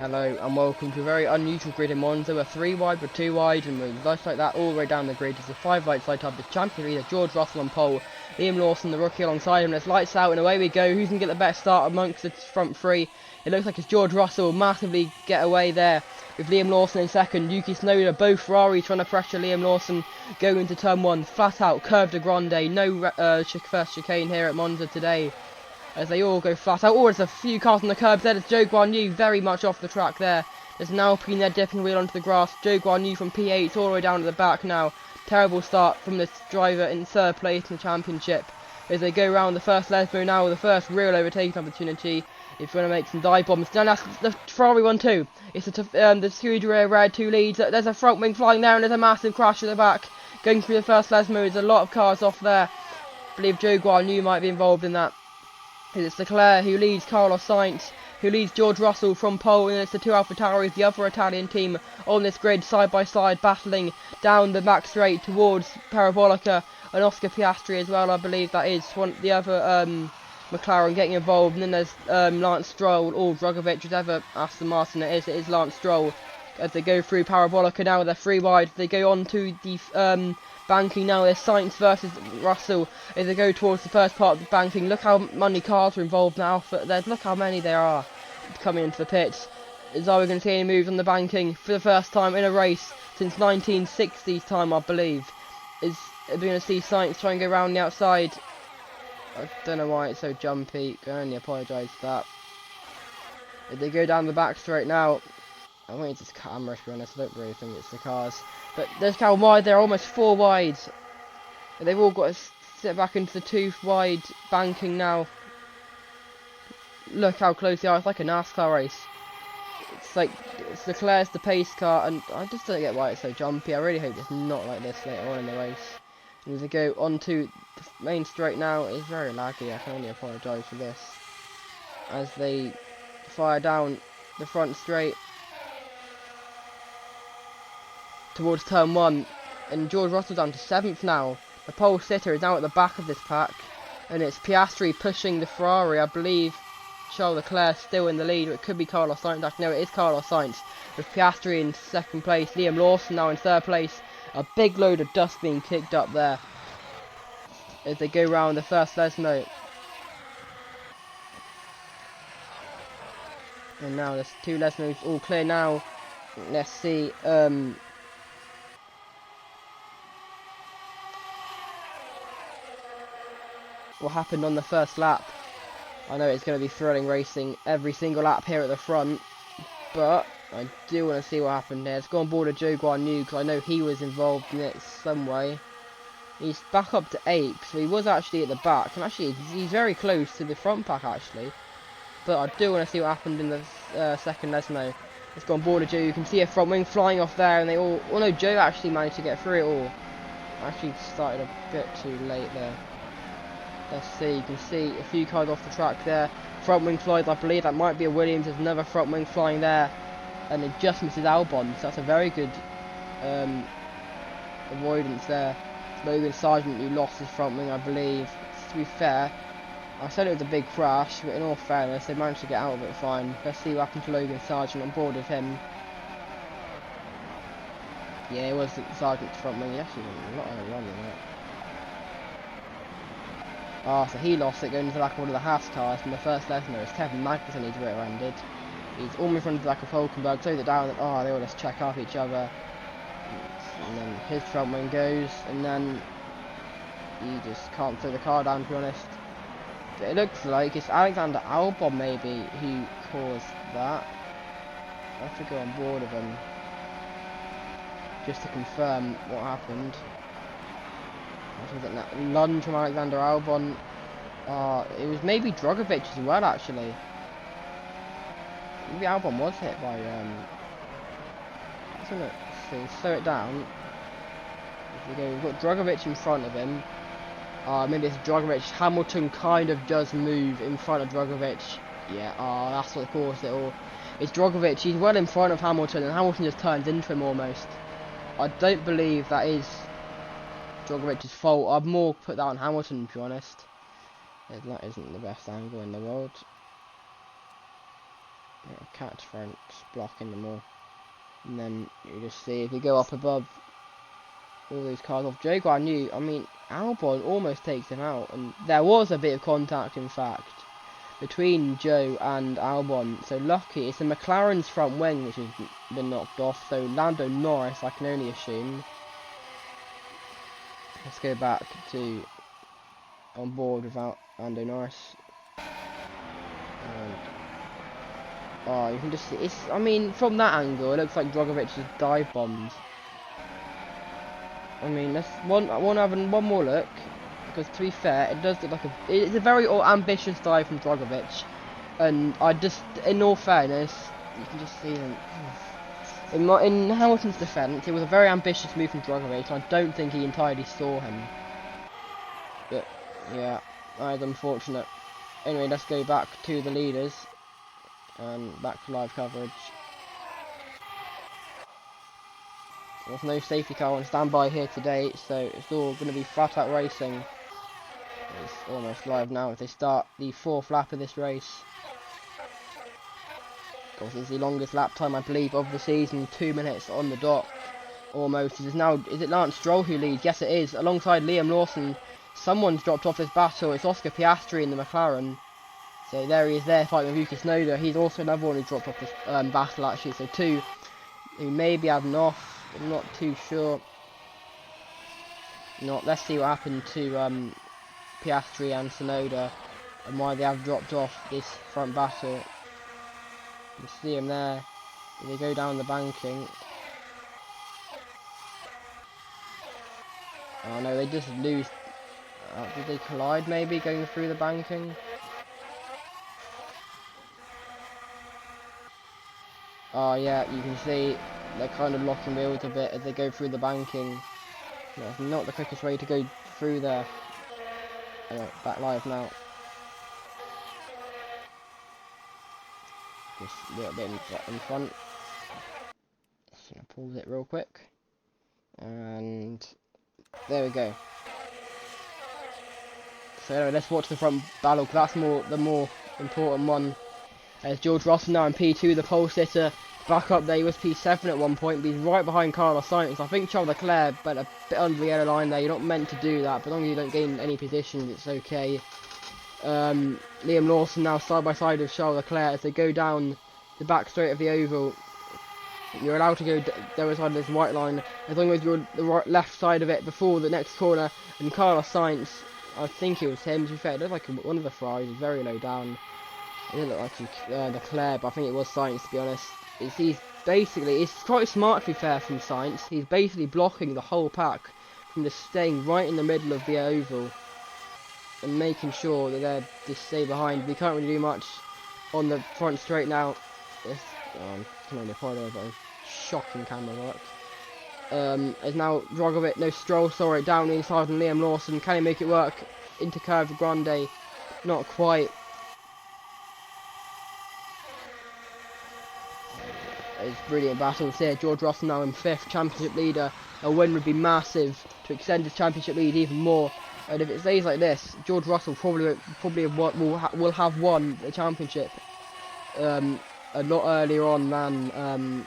Hello and welcome to a very unusual grid in Monza. We're 3 wide, we're 2 wide, and we're just like that all the way down the grid. It's a 5 wide side up. The champion leader, George Russell on pole, Liam Lawson, the rookie alongside him. Let's lights out and away we go. Who's going to get the best start amongst the front three? It looks like it's George Russell massively get away there with Liam Lawson in second. Yuki Tsunoda, both Ferraris trying to pressure Liam Lawson going into turn 1. Flat out, curve de grande, no first chicane here at Monza today, as they all go flat out. Oh, there's a few cars on the curbs there. There's Zhou Guanyu very much off the track there. There's an Alpine there dipping wheel onto the grass. Zhou Guanyu from P8 all the way down to the back now. Terrible start from this driver in third place in the championship. As they go round the first Lesmo now, the first real overtaking opportunity. It's going to make some dive bombs. Now that's the Ferrari one too. It's the Scuderia Red 2 leads. There's a front wing flying there and there's a massive crash at the back. Going through the first Lesmo, there's a lot of cars off there. I believe Zhou Guanyu might be involved in that. It's Leclerc who leads Carlos Sainz, who leads George Russell from pole, and it's the two AlphaTauris, the other Italian team, on this grid side by side, battling down the back straight towards Parabolica, and Oscar Piastri as well. I believe that is one the other McLaren getting involved. And then there's Lance Stroll, or Drogovic, whichever Aston Martin it is Lance Stroll, as they go through Parabolica now. They're 3 wide. They go on to the banking now. There's Sainz versus Russell as they go towards the first part of the banking. Look how many cars are involved now. Look how many there are coming into the pits. Are we going to see any moves on the banking for the first time in a race since 1960s time, I believe? Are we going to see Sainz try and go around the outside? I don't know why it's so jumpy. I can only apologise for that. As they go down the back straight now. I think it's just camera, to be honest. I don't really think it's the cars. But there's how wide they're, almost 4 wide. They've all got to sit back into the 2 wide banking now. Look how close they are. It's like a NASCAR race. It's Leclerc's the pace car, and I just don't get why it's so jumpy. I really hope it's not like this later on in the race. And as they go onto the main straight now, it's very laggy. I can only apologise for this. As they fire down the front straight towards turn 1, and George Russell down to 7th now. The pole sitter is now at the back of this pack, and it's Piastri pushing the Ferrari. I believe Charles Leclerc still in the lead, or it could be Carlos Sainz. Actually, no, it is Carlos Sainz, with Piastri in 2nd place, Liam Lawson now in 3rd place. A big load of dust being kicked up there as they go round the first Lesmo. And now there's 2 Lesmos all clear now. Let's see what happened on the first lap. I know it's going to be thrilling racing every single lap here at the front, but I do want to see what happened there. Let's go on board of Zhou Guanyu, because I know he was involved in it some way. He's back up to 8th, so he was actually at the back, and actually he's very close to the front pack actually. But I do want to see what happened in the second Lesmo. Let's go on board of Zhou. You can see a front wing flying off there, and they all... Oh no, Zhou actually managed to get through it all. Actually started a bit too late there. Let's see, you can see a few cars off the track there. Front wing flies, I believe that might be a Williams. There's another front wing flying there, and it just misses Albon, so that's a very good avoidance there. Logan Sargent who lost his front wing, I believe. To be fair, I said it was a big crash, but in all fairness, they managed to get out of it fine. Let's see what happened to Logan Sargent on board with him. Yeah, it was Sargent's front wing. He actually did a lot of running in it. So he lost it going into the back of one of the Haas cars from the first Lesmo. It's Kevin Magnussen who's rear-ended. He's almost run to the back of Hulkenberg, throws it down, and they all just check up each other. And then his front wing goes, and then he just can't throw the car down, to be honest. But it looks like it's Alexander Albon maybe who caused that. I have to go on board with him just to confirm what happened. That lunge from Alexander Albon. It was maybe Drogovic as well, actually. Maybe Albon was hit by let's slow it down. We've got Drogovic in front of him. Maybe it's Drogovic. Hamilton kind of does move in front of Drogovic. Yeah, that's what caused it all. It's Drogovic. He's well in front of Hamilton, and Hamilton just turns into him almost. I don't believe that is Drogovic's fault. I'd more put that on Hamilton, to be honest. That isn't the best angle in the world. Cat French blocking them all. And then you just see if you go up above all those cars off Jaguar, I mean, Albon almost takes him out, and there was a bit of contact, in fact, between Joe and Albon. So lucky, it's the McLaren's front wing which has been knocked off. So Lando Norris, I can only assume. Let's go back to on board without Lando Norris. Oh, you can just see, I mean, from that angle, it looks like Drogovic just dive bombed. I mean, let's one more look, because to be fair, it does look like it's a very ambitious dive from Drogovic, and in all fairness, you can just see him. In Hamilton's defence, it was a very ambitious move from Drogovic, and I don't think he entirely saw him. But yeah, that is unfortunate. Anyway, let's go back to the leaders. And back to live coverage. There's no safety car on standby here today, so it's all going to be flat out racing. It's almost live now as they start the 4th lap of this race. Of course, it's the longest lap time, I believe, of the season. 2 minutes on the dot, almost. Is it Lance Stroll who leads? Yes, it is. Alongside Liam Lawson, someone's dropped off this battle. It's Oscar Piastri in the McLaren. So there he is there fighting with Yuki Tsunoda. He's also another one who dropped off this battle actually. So 2 who maybe have an off. I'm not too sure. Let's see what happened to Piastri and Tsunoda and why they have dropped off this front battle. You see him there. They go down the banking. Oh no, they just lose. Did they collide maybe going through the banking? Oh yeah, you can see they're kind of locking wheels a bit as they go through the banking. That's not the quickest way to go through there. Anyway, back live now. Just a little bit in front. Just gonna pause it real quick. And there we go. So anyway, let's watch the front battle, because that's the more important one. As George Russell now in P2, the pole sitter. Back up there, he was P7 at one point, but he's right behind Carlos Sainz. I think Charles Leclerc, but a bit under the yellow line there. You're not meant to do that, but as long as you don't gain any positions, it's okay. Liam Lawson now side by side with Charles Leclerc as they go down the back straight of the oval. You're allowed to go the other side of this white line as long as you're the left side of it before the next corner. And Carlos Sainz, I think it was him, to be fair, it looked like one of the Ferraris, very low down. It didn't look like Leclerc, but I think it was Sainz, to be honest. It's quite smart, to be fair, from Sainz. He's basically blocking the whole pack from just staying right in the middle of the oval and making sure that they're just stay behind. We can't really do much on the front straight now. Can only apologize, but shocking camera work. As now Stroll, sorry, down inside and Liam Lawson. Can he make it work into Curve Grande? Not quite. It's brilliant battles here. George Russell now in 5th, championship leader. A win would be massive to extend his championship lead even more. And if it stays like this, George Russell probably will have won the championship a lot earlier on than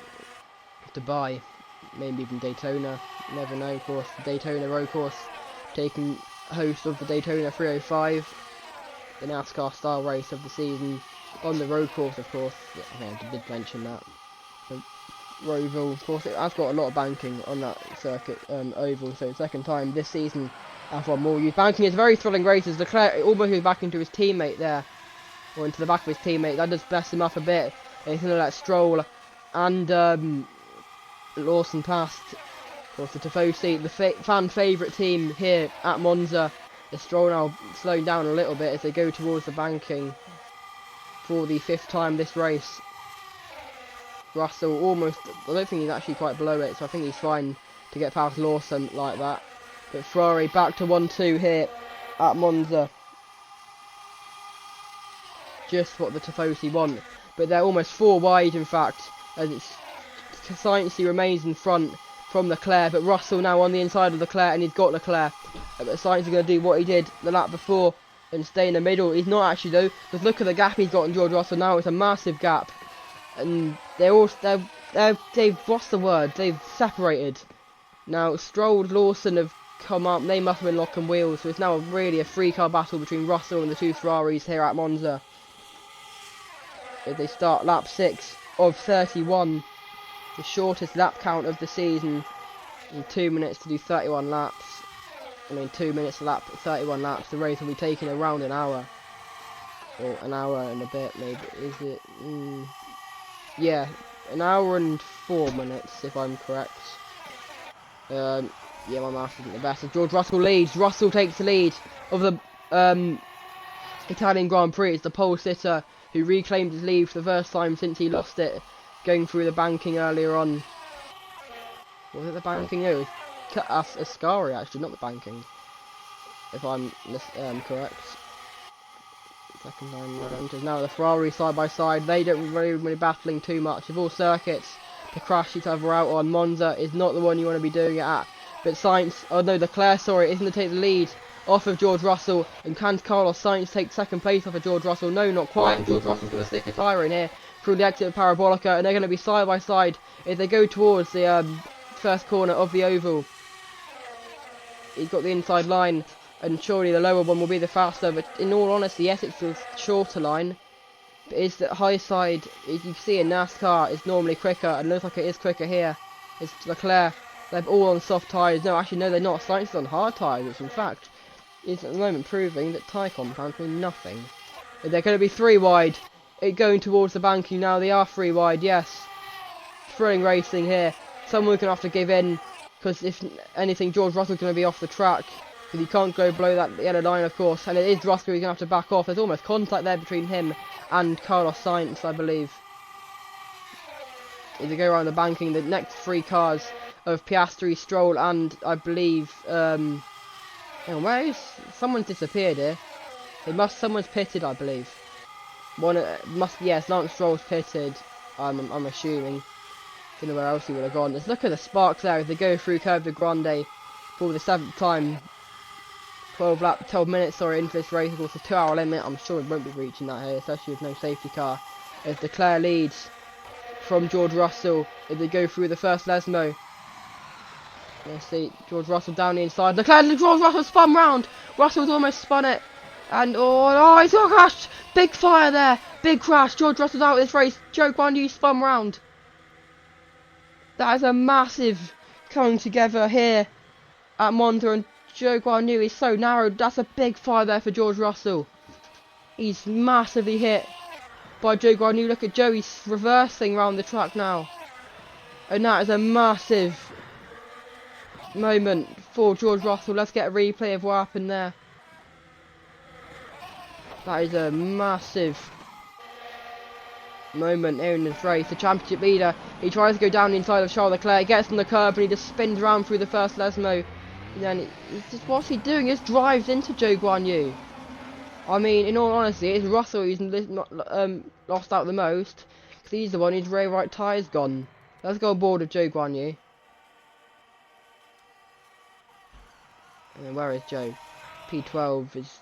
Dubai, maybe even Daytona. You never know. Of course, the Daytona road course taking host of the Daytona 305, the NASCAR style race of the season on the road course, of course. Yeah, I did mention that. Roval, of course, it has got a lot of banking on that circuit, oval, so second time this season F1 more used. Banking is very thrilling races. Leclerc almost goes back into his teammate there, or into the back of his teammate. That does bless him up a bit. And he's going to let Stroll and Lawson past. Of course, the Tifosi, the fan favourite team here at Monza. The Stroll now slowing down a little bit as they go towards the banking for the 5th time this race. Russell almost, I don't think he's actually quite below it, so I think he's fine to get past Lawson like that. But Ferrari back to 1-2 here at Monza. Just what the Tifosi want. But they're almost 4 wide, in fact, as Sainz remains in front from Leclerc, but Russell now on the inside of Leclerc, and he's got Leclerc. But Sainz is going to do what he did the lap before and stay in the middle. He's not actually though, because look at the gap he's got on George Russell now. It's a massive gap. and they've lost the word. They've separated. Now Stroll, Lawson have come up. They must have been locking wheels. So it's now really a three-car battle between Russell and the two Ferraris here at Monza. If they start lap 6 of 31, the shortest lap count of the season, in 2 minutes to do 31 laps. I mean, 2 minutes to lap 31 laps. The race will be taking around an hour. Or an hour and a bit, maybe. Is it? Yeah, an hour and 4 minutes, if I'm correct. Yeah, my math isn't the best. So George Russell leads. Russell takes the lead of the Italian Grand Prix. It's the pole sitter who reclaimed his lead for the first time since he lost it, going through the banking earlier on. Was it the banking? No, it was Ascari actually, not the banking. If I'm correct. Second time round. Now the Ferrari side by side. They don't really battling too much. Of all circuits to crash each other out on, Monza is not the one you want to be doing it at. But Sainz, oh no, Leclerc, sorry, is going to take the lead off of George Russell, and can Carlos Sainz take second place off of George Russell? No, not quite. George Russell's going to stick a tyre in here through the exit of Parabolica, and they're going to be side by side as they go towards the first corner of the oval. He's got the inside line, and surely the lower one will be the faster, but in all honesty, yes, it's the shorter line. But it's the high side, as you see in NASCAR, is normally quicker, and looks like it is quicker here. It's Leclerc. They're all on soft tyres. No, actually, no, they're not. Sainz is on hard tyres, which in fact is at the moment proving that tyre compounds mean nothing. But they're going to be 3 wide. It going towards the banking now. They are 3 wide, yes. Thrilling racing here. Someone's going to have to give in, because if anything, George Russell's going to be off the track. Because he can't go below that yellow line, of course. And it is Russell who's going to have to back off. There's almost contact there between him and Carlos Sainz, I believe. If they go around the banking, the next 3 cars of Piastri, Stroll, and I believe, hang on, where is, someone's disappeared here. Someone's pitted, I believe. Yes, Lance Stroll's pitted, I'm assuming. Don't know where else he would have gone. Let's look at the sparks there as they go through Curve de Grande for the 7th time. 12 minutes, into this race. Of course, a 2-hour limit. I'm sure it won't be reaching that here, especially with no safety car. As Leclerc leads from George Russell as they go through the first Lesmo. Let's see, George Russell down the inside. George Russell spun round. Russell's almost spun it. And, he's got crashed. Big fire there. Big crash. George Russell's out of this race. Joe Guan Yu spun round. That is a massive coming together here at Monza. And Joe Guan Yu is so narrowed. That's a big fire there for George Russell. He's massively hit by Joe Guan Yu. Look at Joe. He's reversing around the track now. And that is a massive moment for George Russell. Let's get a replay of what happened there. That is a massive moment here in this race. The championship leader, he tries to go down the inside of Charles Leclerc, gets on the curb, and he just spins around through the first Lesmo. And then what's he doing? He just drives into Joe Guan Yu. I mean, in all honesty, it's Russell who's lost out the most, because he's the one whose rear right tyre's gone. Let's go aboard of Joe Guan Yu. And then where is Joe? P12 is,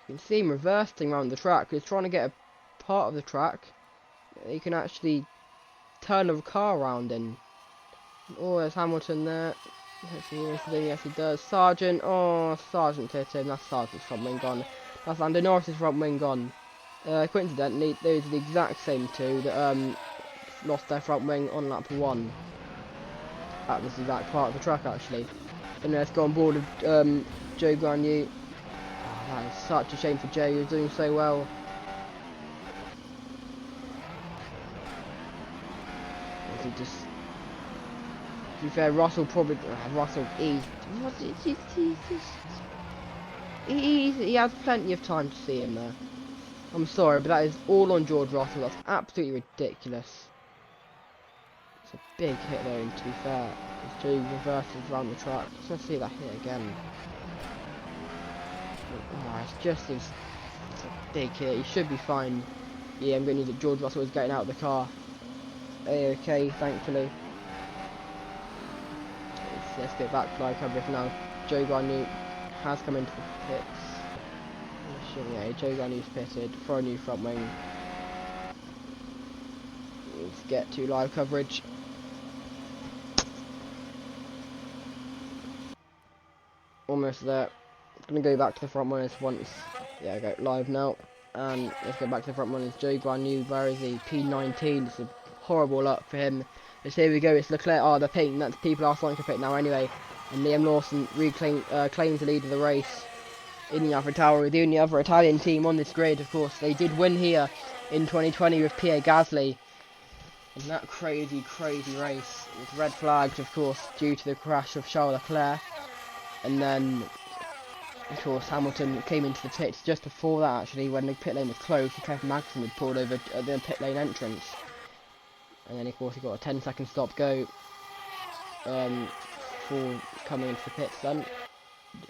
you can see him reversing around the track. He's trying to get a part of the track he can actually turn a car around in. Oh, there's Hamilton there. Yes, he does. Sargent. Oh, Sargent hit him. That's Sargent's front wing gone. That's Lando Norris's front wing gone. Coincidentally, those are the exact same 2 that lost their front wing on lap 1. At this exact part of the track, actually. And let's go on board with Joe Guan Yu. Oh, that is such a shame for Joe. He was doing so well. He just, to be fair, Russell probably, he has plenty of time to see him there. I'm sorry, but that is all on George Russell. That's absolutely ridiculous. It's a big hit there, and to be fair, as Joe reverses around the track. Let's see that hit again. Oh, it's a big hit. He should be fine. Yeah, I'm going to use it. George Russell is getting out of the car. Okay, thankfully. Let's get back to live coverage now. Joe Guan Yu has come into the pits. Yeah, Joe Guan Yu's pitted for a new front wing. get to live coverage. Almost there. Gonna go back to the front runners once. Yeah, I go live now. And let's go back to the front runners. Joe Guanyu, where is he? P19. It's a horrible luck for him. But here we go. It's Leclerc. Oh, the pink. That's people are starting to pick now anyway. And Liam Lawson claims the lead of the race in the AlphaTauri. The only other Italian team on this grid, of course. They did win here in 2020 with Pierre Gasly. In that crazy race. With red flags, of course, due to the crash of Charles Leclerc. And then, of course, Hamilton came into the pits just before that, actually, when the pit lane was closed. Kevin Magnussen had pulled over at the pit lane entrance. And then, of course, he got a 10-second stop go for coming into the pits then.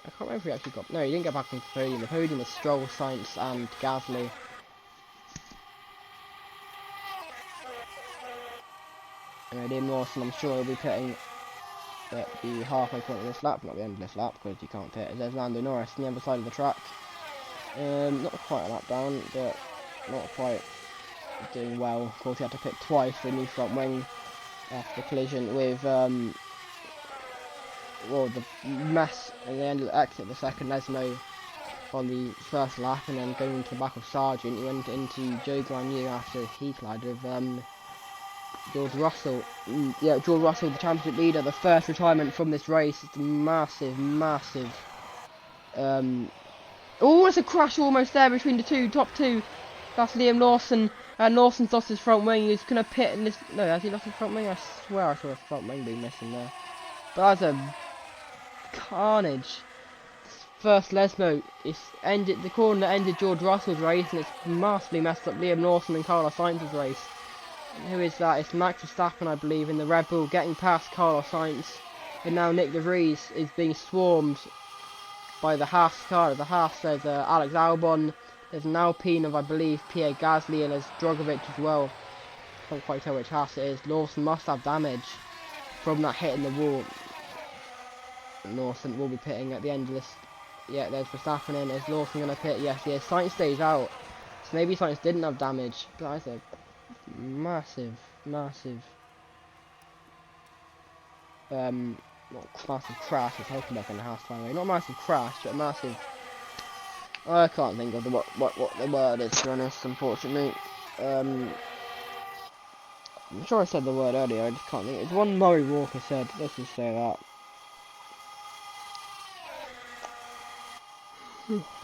I can't remember if he actually got... No, he didn't get back into the podium. The podium was Stroll, Sainz and Gasly. And Liam Lawson, I'm sure he'll be pitting at the halfway point of this lap, not the end of this lap, because you can't pit. There's Lando Norris on the other side of the track. Not quite a lap down, but not quite doing well. Of course, he had to pit twice for a new front wing after the collision with, well, the mess at the end of the exit, the second Lesmo on the first lap, and then going into the back of Sargent. He went into Joe Guanyu after he collided with George Russell. Yeah, George Russell, the championship leader, the first retirement from this race. It's a massive oh, it's a crash almost there between the top two. That's Liam Lawson, and Lawson's lost his front wing. He's gonna pit in this. No, has he lost his front wing? I swear I saw his front wing being missing there. But that's a carnage. First Lesmo, it's ended the corner that ended George Russell's race, and it's massively messed up Liam Lawson and Carlos Sainz's race. Who is that? It's Max Verstappen, I believe, in the Red Bull, getting past Carlos Sainz. And now Nick De Vries is being swarmed by the Haas car. The Haas, there's Alex Albon, there's an Alpine of, I believe, Pierre Gasly, and there's Drogovic as well. Can't quite tell which Haas it is. Lawson must have damage from that hit in the wall. Lawson will be pitting at the end of this. Yeah, there's Verstappen in. Is Lawson going to pit? Yes, he is. Sainz stays out. So maybe Sainz didn't have damage. But I said massive not massive crash. It's Hulkenberg in the house finally. Not a massive crash, but a massive. I can't think of what the word is, to be honest, unfortunately. I'm sure I said the word earlier, I just can't think. It's one Murray Walker said. Let's just say that.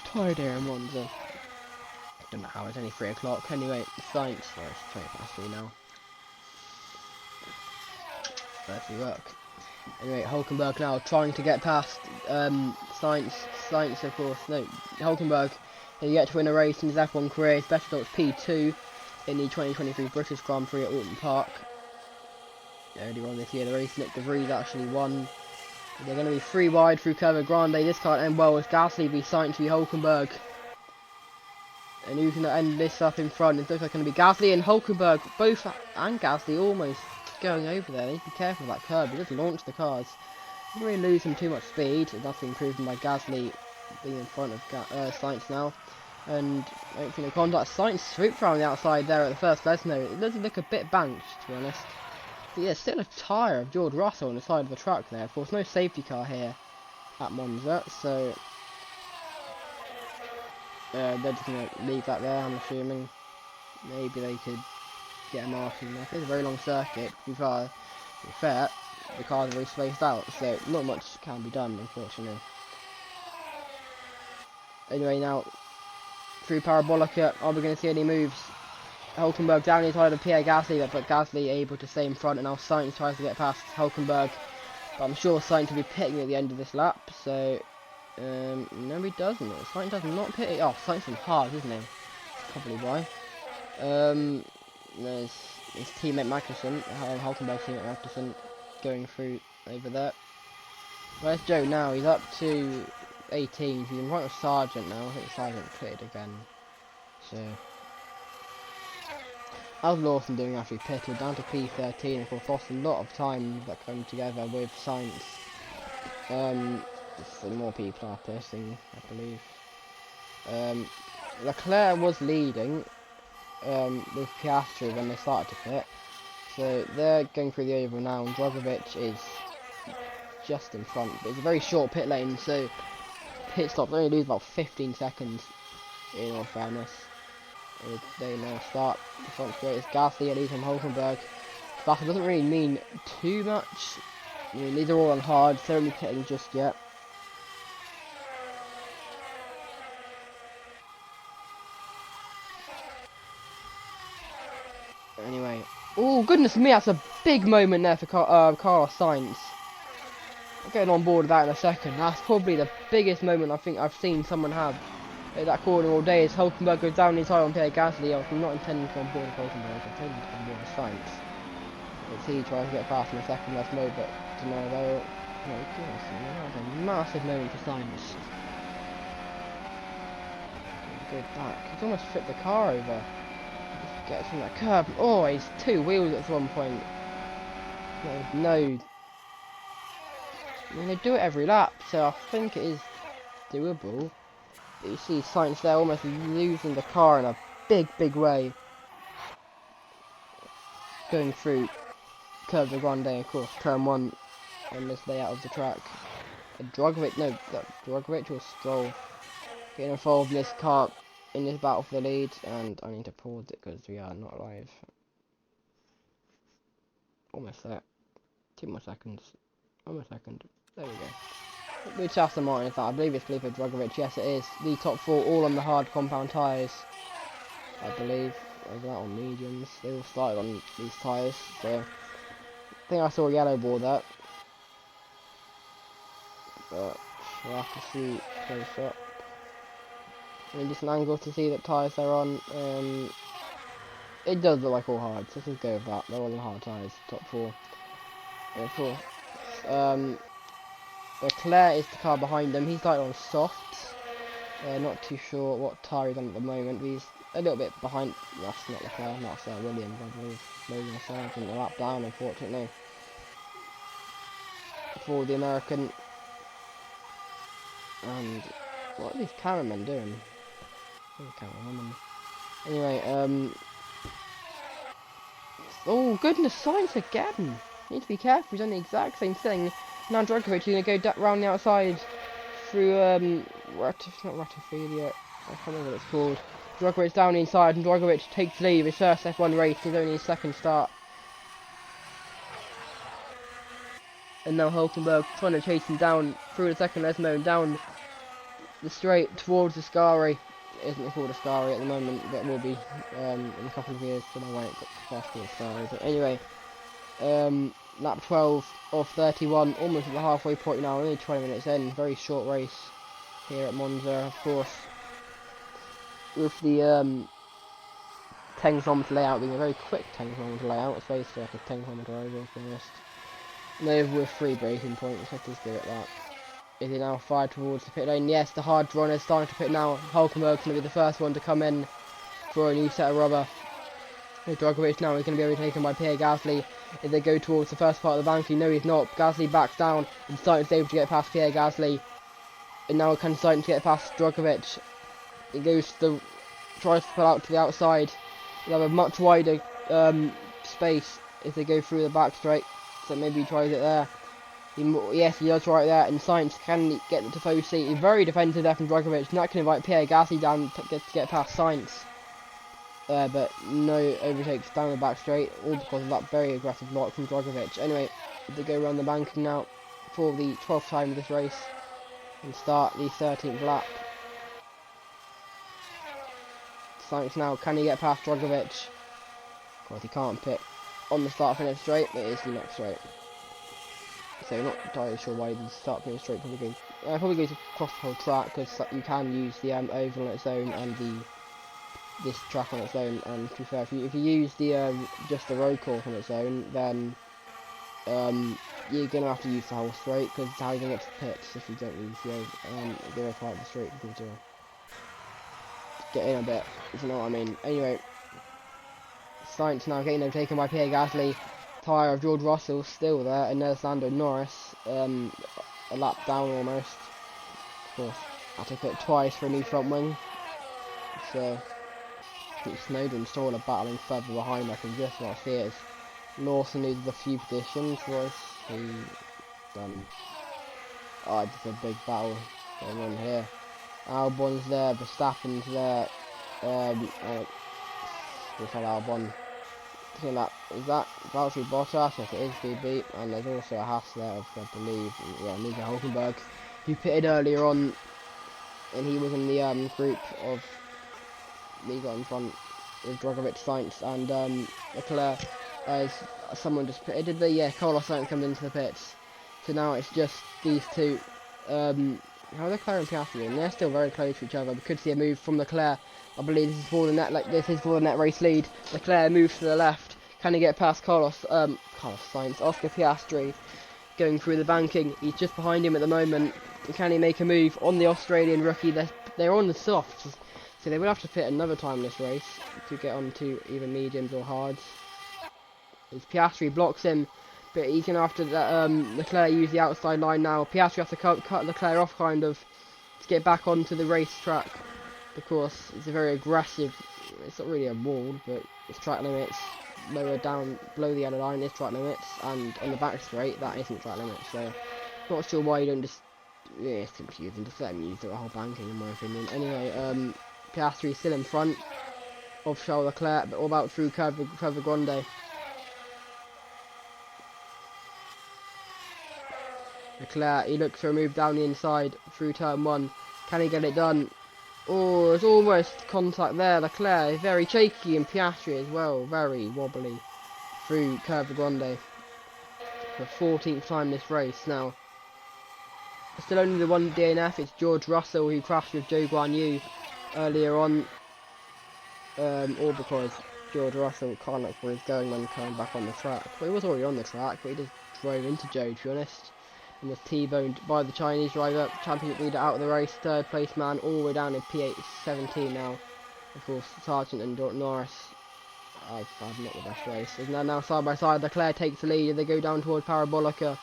Tired here in Monza. Don't know how, it's only 3 o'clock. Anyway, Sainz. Well, it's 20 past 3 now. Firstly work. Anyway, Hulkenberg now trying to get past Sainz, of course. No, Hulkenberg has yet to win a race in his F1 career. His best result was P2 in the 2023 British Grand Prix at Alton Park. Earlier on this year, the race Nick De Vries actually won. They're going to be 3 wide through Curva Grande. This can't end well with Gasly v Sainz v Hulkenberg. And who's going to end this up in front? It looks like it's going to be Gasly and Hulkenberg, both, and Gasly almost going over there. They need to be careful of that curve. He just launched the cars. Didn't really lose him too much speed. Nothing proven by Gasly being in front of Sainz now. And I don't think the contact. Sainz swooped around the outside there at the first Lesmo. It doesn't look a bit banked, to be honest. But yeah, still a tyre of George Russell on the side of the track there. Of course, no safety car here at Monza, so they're just going to leave that there, I'm assuming. Maybe they could get a marking there. It's a very long circuit. To be fair, the cars are very spaced out, so not much can be done, unfortunately. Anyway, now, through Parabolica, are we going to see any moves? Hulkenberg down the side of Pierre Gasly, but Gasly able to stay in front, and now Sainz tries to get past Hulkenberg. But I'm sure Sainz will be pitting at the end of this lap, so no, he doesn't. Sainz does not pit. Oh, Sainz is hard, isn't he? That's probably why. There's his teammate Magnussen, Hulkenberg's teammate Magnussen, going through over there. Where's Joe now? He's up to 18. He's in front of Sargent now. I think Sargent pitted again. So, how's Lawson doing after he pitted? Down to P13. Of course, lost a lot of time that come together with Sainz. Some more people are pissing, I believe. Leclerc was leading with Piastri when they started to pit. So they're going through the oval now, and Drogovic is just in front. But it's a very short pit lane, so pit stops only lose about 15 seconds, in all fairness. They now start the front straight. It's Gasly at least from Hulkenberg. Battle doesn't really mean too much. I mean, these are all on hard, so only pitting just yet. Anyway, oh goodness me, that's a big moment there for Carlos Sainz. I'm getting on board with that in a second. That's probably the biggest moment I think I've seen someone have at that corner all day. As Hulkenberg goes down inside on Pierre Gasly. I was not intending to go on board with Hulkenberg, I was intending to go on board with Sainz. As he tries to get past in a second, let's know, but to know though. No, goodness, that was a massive moment for Sainz. Go back. He's almost flipped the car over. Gets from that curb. Oh, he's two wheels at one point. No. I mean, they do it every lap, so I think it is doable. But you see Sainz there almost losing the car in a big way. Going through Curve de Grande, of course, turn 1 on this layout of the track. Drogovic or Stroll getting involved in this car, in this battle for the lead, and I need to pause it because we are not live. Almost there. 2 more seconds. 1 more second. There we go. Which Aston Martin is that? I believe it's Felipe Drogovic. Yes, it is. The top 4 all on the hard compound tyres. I believe. Over that on mediums. They all started on these tyres. So I think I saw a yellow board there. But we'll have to see close up. I mean, just an angle to see that tyres they're on. It does look like all hard, so let's go with that. They're all on hard tyres, top 4. And of course, Leclerc is the car behind them. He's like on softs. Not too sure what tyre he's on at the moment. But he's a little bit behind. That's not Leclerc, that's Williams, I believe. Logan Sargent, a lap down, unfortunately, for the American. And what are these cameramen doing? Anyway, oh goodness, Sainz again. Need to be careful. He's done the exact same thing. Now Drogovic is going to go round the outside through not Ratifia. I can't remember what it's called. Drogovic down the inside, and Drogovic takes the lead. His first F1 race. He's only his second start. And now Hulkenberg trying to chase him down through the second Lesmo and down the straight towards the Ascari. It isn't called Ascari at the moment, but it will be in a couple of years, so I won't get past the Ascari. But anyway, lap 12 of 31, almost at the halfway point now, only 20 minutes in. Very short race here at Monza, of course, with the 10 km layout being a very quick 10 km layout. It's basically like a 10 km over, to be honest. No, with 3 braking points, let's just give it that. Is he now fired towards the pit lane? Yes, the hard run is starting to pit now. Hulkenberg's going to be the first one to come in for a new set of rubber. Drogovic now is going to be overtaken by Pierre Gasly as they go towards the first part of the banking. No, he's not. Gasly backs down and Sainz able to get past Pierre Gasly. And now can Sainz get past Drogovic. He goes to the, tries to pull out to the outside. They have a much wider space if they go through the back straight. So maybe he tries it there. Yes, he does right there, and Sainz can get the Tifosi seat. He's very defensive there from Drogovic, and that can invite Pierre Gasly down to get past Sainz. But no overtakes down the back straight, all because of that very aggressive lock from Drogovic. Anyway, they go around the banking now for the 12th time of this race and start the 13th lap. Sainz now, can he get past Drogovic? Of course, he can't pit on the start finish straight, but it is the next straight. So not entirely sure why the start finish straight probably goes across the whole track, because you can use the oval on its own and this track on its own. And to be fair, if you use the just the road course on its own, then you're gonna have to use the whole straight, because it's how you're gonna get to the pits if you don't use the other part of the straight, because to get in a bit, if you know what I mean. Anyway, Sainz now getting overtaken by Pierre Gasly. Tyre of George Russell still there, and there's Lando Norris, a lap down almost. Of course, had to pit twice for a new front wing. So, I think Snowden's still battling further behind. I can just not see it. Lawson loses a few positions. Royce, who done. Oh, it's a big battle going on here. Albon's there, Verstappen's there. We've had Albon. So is that Valtteri Bottas? Yes, it is BB, and there's also a Haas there, I believe. Yeah, Nico Hulkenberg, who pitted earlier on, and he was in the group of. He got in front with Drogovic, Sainz, and Leclerc. As someone just pitted, Carlos Sainz comes into the pits. So now it's just these two. How are Leclerc and Piastri? And they're still very close to each other. We could see a move from Leclerc. I believe this is for the net. Like this is for the net race lead. Leclerc moves to the left. Can he get past Carlos Sainz? Oscar Piastri going through the banking. He's just behind him at the moment. Can he make a move on the Australian rookie? They're on the softs, so they will have to pit another time this race to get onto either mediums or hards. As Piastri blocks him, but he's going to have to Leclerc use the outside line now. Piastri has to cut Leclerc off kind of to get back onto the racetrack, because it's a very aggressive, it's not really a wall, but it's track limits. Lower down below the yellow line is track limits, and on the back straight that isn't track limits, so not sure why you don't just, yeah, it's confusing, just let them use the whole banking in my opinion. Anyway, Piastri is still in front of Charles Leclerc, but all about through Curve Grande. Leclerc, he looks for a move down the inside through turn 1. Can he get it done? Oh, it's almost contact there. Leclerc is very shaky, and Piastri as well, very wobbly through Curve Grande for the 14th time this race. Now, still only the one DNF. It's George Russell who crashed with Zhou Guanyu earlier on, all because George Russell can't look where he's going when coming back on the track. Well, he was already on the track, but he just drove into Zhou, to be honest, and was T-boned by the Chinese driver. Championship leader out of the race, third place man, all the way down in P8 17 now. Of course, Sargent and Norris I've had not the best race. And now side by side, Leclerc takes the lead and they go down towards Parabolica.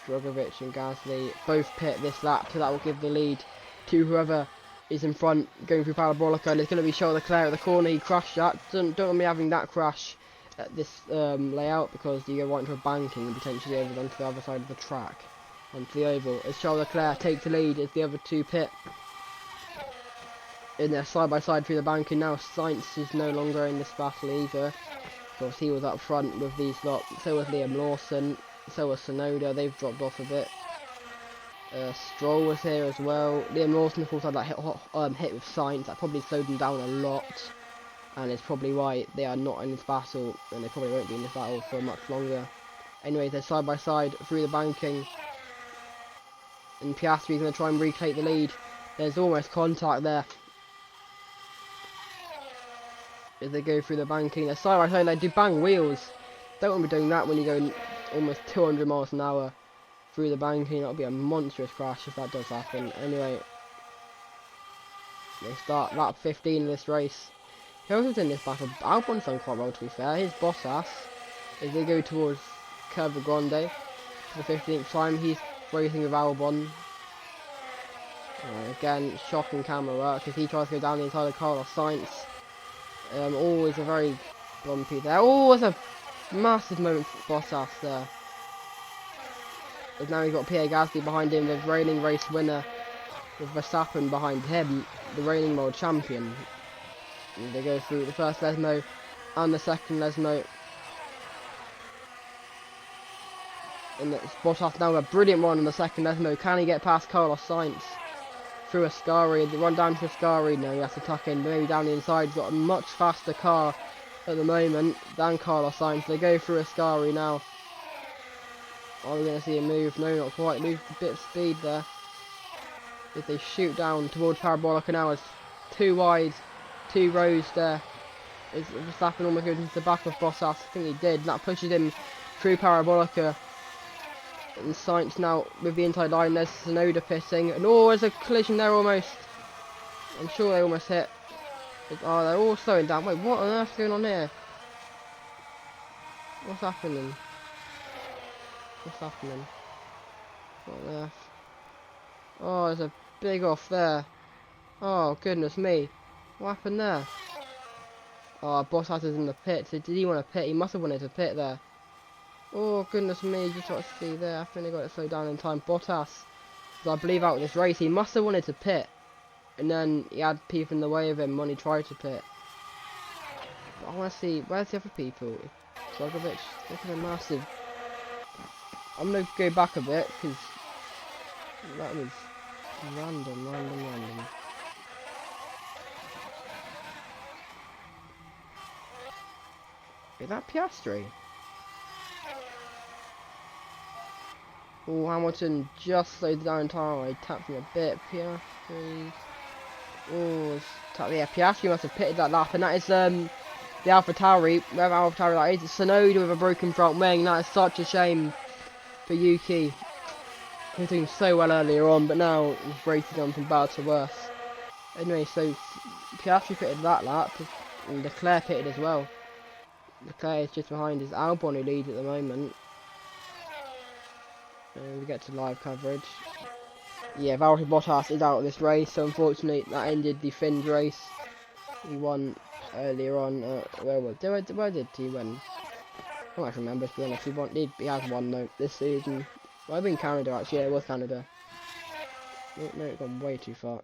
Drogovic and Gasly both pit this lap, so that will give the lead to whoever is in front going through Parabolica. And it's going to be Charles Leclerc at the corner. He crashed that. Don't want me having that crash at this layout, because you go right into a banking and potentially over onto the other side of the track, onto the oval. As Charles Leclerc takes the lead as the other two pit in there side by side through the banking. Now Sainz is no longer in this battle either. Of course, he was up front with these lot. So was Liam Lawson. So was Sonoda. They've dropped off a bit. Stroll was here as well. Liam Lawson, of course, had that hit with Sainz. That probably slowed them down a lot, and it's probably why they are not in this battle, and they probably won't be in this battle for much longer. Anyway, they're side by side through the banking, and Piastri is going to try and reclaim the lead. There's almost contact there as they go through the banking. They're side by side, they do bang wheels. Don't want to be doing that when you're going almost 200 miles an hour through the banking. That'll be a monstrous crash if that does happen. Anyway, they start lap 15 of this race. Who else is in this battle? Albon's done quite well, to be fair. Here's Bottas as they go towards Curve Grande for the 15th time. He's racing with Albon. Again, shocking camera work as he tries to go down the inside of Carlos Sainz. Always a very bumpy there. Oh, it's a massive moment for Bottas there. As now he's got Pierre Gasly behind him, the reigning race winner, with Verstappen behind him, the reigning world champion. And they go through the first Lesmo and the second Lesmo. And it's Bottas now a brilliant one on the second Lesmo. Can he get past Carlos Sainz through Ascari? They run down to Ascari now, he has to tuck in, maybe down the inside. He's got a much faster car at the moment than Carlos Sainz. They go through Ascari now. Are we going to see a move? No, not quite. Lose a bit of speed there. If they shoot down towards Parabolica now, it's too wide, 2 rows there. Is Verstappen almost goes into the back of Bottas? I think he did. That pushes him through Parabolica. And Sainz now with the inside line. There's Sonoda pitting. And oh, there's a collision there almost. I'm sure they almost hit. Oh, they're all slowing down. Wait, what on earth is going on here? What's happening? What's happening? What on earth? Oh, there's a big off there. Oh, goodness me. What happened there? Oh, Bottas is in the pit. So did he want to pit? He must have wanted to pit there. Oh, goodness me, just what I see there. I think they got it slowed down in time. Bottas, I believe out of this race, he must have wanted to pit. And then he had people in the way of him when he tried to pit. But I want to see, where's the other people? Drogovic, look at the massive. I'm going to go back a bit, because that was random. Is that Piastri? Oh, Hamilton just slowed down time. I tapped him a bit. Piastri. Oh, yeah, Piastri must have pitted that lap, and that is the AlphaTauri. Wherever AlphaTauri that is, it's Sonoda with a broken front wing. That is such a shame for Yuki. He was doing so well earlier on, but now he's rated on from bad to worse. Anyway, so Piastri pitted that lap, and Leclerc pitted as well. Leclerc is just behind his Albon, who leads at the moment. And we get to live coverage. Yeah, Valtteri Bottas is out of this race, so unfortunately that ended the Finn's race. He won earlier on. Where did he win? I don't actually remember, to be honest. He has won though this season. Might have been Canada actually. Yeah, it was Canada. No, it gone way too far.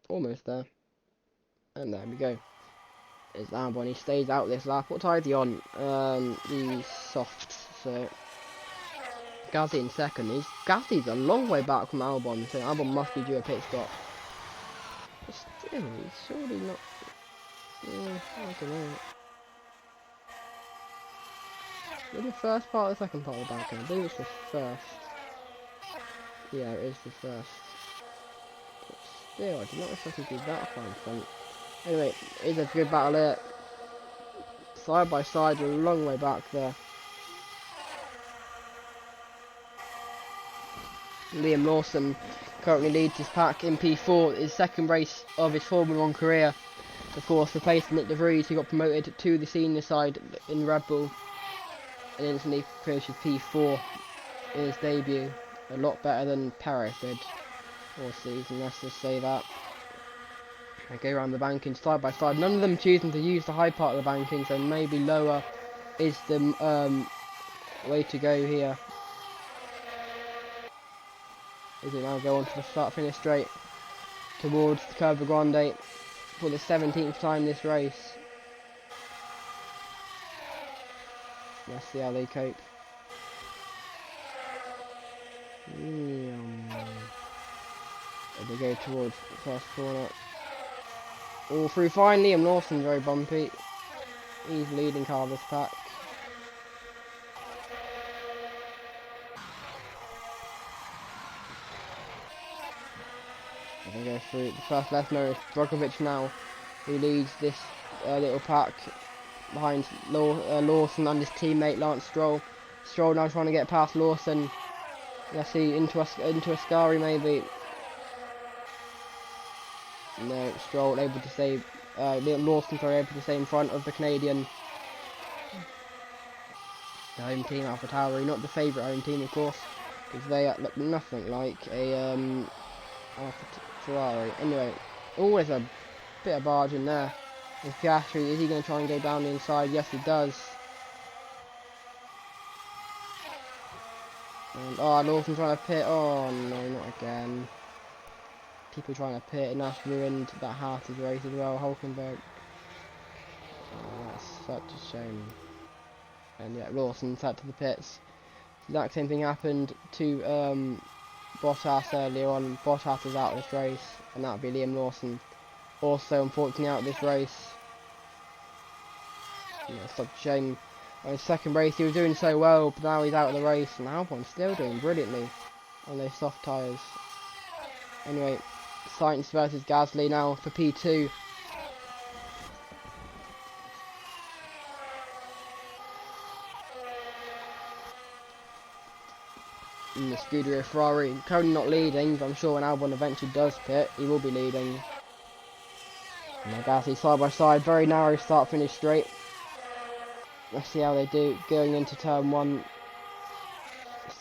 Almost there. And there we go. It's Albon. He stays out this lap. What tire is he on? The soft. So Gasly in second. Gasly's a long way back from Albon, so Albon must be due a pit stop. But still, he's surely not. Yeah, I don't know. Was the first part or the second part of the back end? I believe it's the first. Yeah, it is the first. But still, I did not expect to do that far in front. Anyway, it's a good battle here. Side by side, a long way back there. Liam Lawson currently leads his pack in P4, his second race of his Formula 1 career. Of course, replacing Nick De Vries, who got promoted to the senior side in Red Bull, and instantly finishes P4 in his debut. A lot better than Perez did all season, let's just say that. I go around the bankings side by side. None of them choosing to use the high part of the banking, so maybe lower is the way to go here. As it now go on to the start finish straight towards the Curva Grande for the 17th time this race. Let's see how they cope. As they go towards the first corner. All through fine. Liam Lawson very bumpy. He's leading Carver's pack. As they go through the first left notice, Drogovic now, who leads this little pack behind Lawson and his teammate Lance Stroll. Stroll now trying to get past Lawson. Let's see, into Ascari maybe. No, Stroll able to stay. Lawson very able to stay in front of the Canadian. The home team, AlphaTauri, not the favourite home team, of course, because they look nothing like a Ferrari. Anyway, always a bit of barge in there. Is Piastri, is he going to try and go down the inside? Yes, he does. And, Lawson trying to pit. Oh no, not again. People trying to pit, and that's ruined that half his race as well. Hulkenberg. Oh, that's such a shame. And yeah, Lawson's out to the pits. The exact same thing happened to Bottas earlier on. Bottas is out of this race, and that would be Liam Lawson. Also, unfortunately, out of this race. Yeah, such a shame. On his second race, he was doing so well, but now he's out of the race, and Albon's still doing brilliantly on those soft tyres. Anyway, Sainz versus Gasly now for P2. In the Scuderia Ferrari, currently not leading, but I'm sure when Albon eventually does pit, he will be leading. And now Gasly side by side, very narrow start finish straight. Let's see how they do going into turn 1.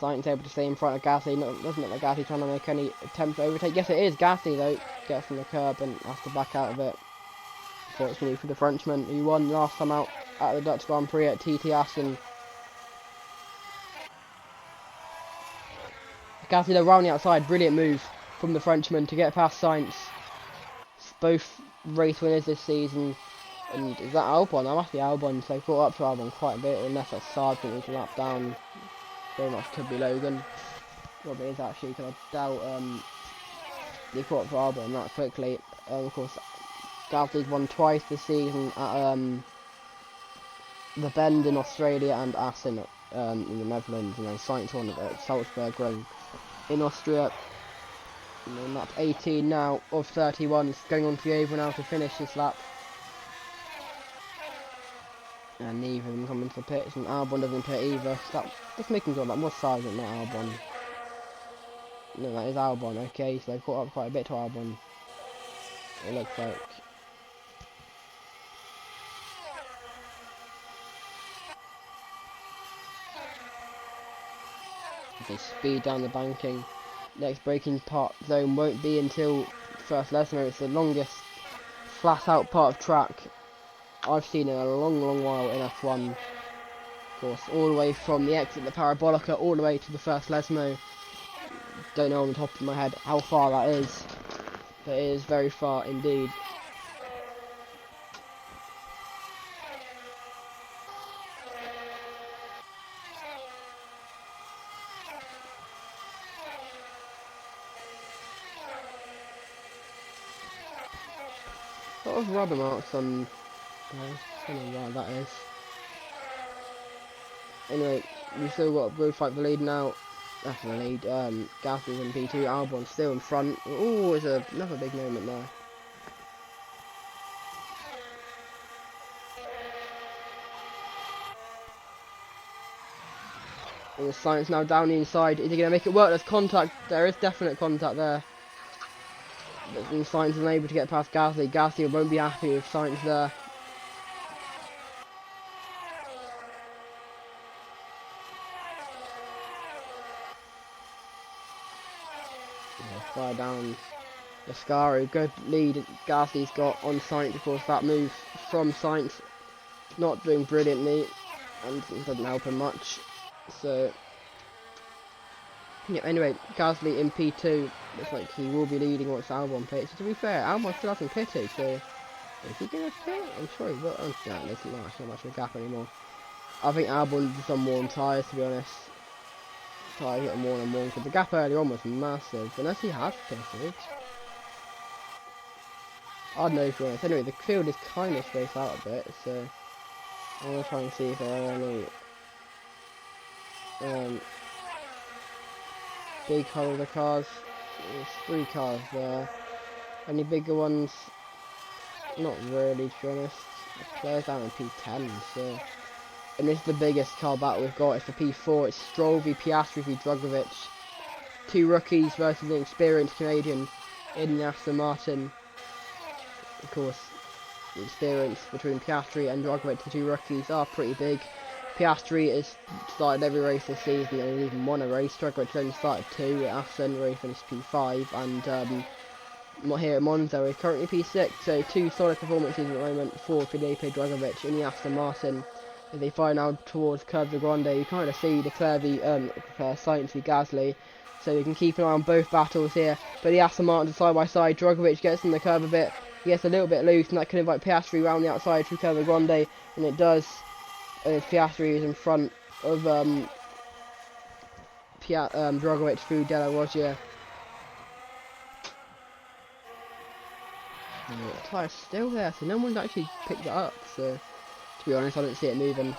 Sainz able to stay in front of Gasly. Doesn't look like Gasly trying to make any attempt to overtake. Yes, it is. Gasly, though, gets from the curb and has to back out of it. Fortunately for the Frenchman, who won last time out at the Dutch Grand Prix at TT Assen. Gasly, though, round the outside. Brilliant move from the Frenchman to get past Sainz. Both race winners this season. And is that Albon? That must be Albon. So they caught up to Albon quite a bit. Unless that's Sargent who's a lap down. Very much could be Logan. What it is actually, because I doubt they caught up to Albon that quickly. Of course, Gasly's won twice this season at the Bend in Australia and Assen in the Netherlands, and then Sainz won at Salzburg in Austria. And on lap 18 now of 31, it's going on to the over now to finish this lap. And neither of them come into the pits, and Albon doesn't pit either. So that's making sure that was Sargent, not Albon. No, that is Albon. Okay, so they've caught up quite a bit to Albon. It looks like. They speed down the banking. Next braking part zone won't be until first lesson. It's the longest flat out part of track I've seen in a long while in F1. Of course, all the way from the exit of the Parabolica all the way to the first Lesmo. Don't know on the top of my head how far that is, but it is very far indeed. A lot of rubber marks on. I don't know why that is. Anyway, we've still got a good fight for the lead now. That's the lead. Gasly's in P2, Albon still in front. Oh, it's another big moment there. And the Sainz now down the inside. Is he going to make it work? There's contact. There is definite contact there. But Sainz is unable to get past Gasly. Gasly won't be happy with Sainz there. Fire down Ascari, good lead Gasly's got on Sainz. Of course, that move from Sainz not doing brilliantly and it doesn't help him much. So yeah, anyway, Gasly in P2 looks like he will be leading once Albon pits. To be fair, Albon still hasn't pitted, so is he gonna pit? I'm sure he will. Oh, no, there's not much of a gap anymore. I think Albon's on more tyres, to be honest. Tyres getting more and more, because the gap earlier on was massive, unless he has pitted. I don't know, to be honest. Anyway, the field is kind of spaced out a bit, so I'm going to try and see if there are any big holder cars. There's 3 cars there. Any bigger ones? Not really, to be honest. The player's down in P10, so. And this is the biggest car battle we've got. It's the P4. It's Stroll v Piastri v Drugovich. 2 rookies versus an experienced Canadian in the Aston Martin. Of course, the experience between Piastri and Drugovich, the 2 rookies, are pretty big. Piastri has started every race this season and even won a race. Drugovich only started 2 at Aston, where he finished P5, and here at Monza is currently P6. So 2 solid performances at the moment for Felipe Drugovich in the Aston Martin. As they fire now towards Curve de Grande, you kind of see the Sainz v Gasly, so you can keep an eye on both battles here. But the Aston Martin side by side, Drugovich gets in the curve a bit, he gets a little bit loose, and that can invite Piastri round the outside through Curve de Grande, and it does. And Piastri is in front of Drugovich through De La Roggia. The tyre's still there, so no one's actually picked it up, so. To be honest, I don't see it moving.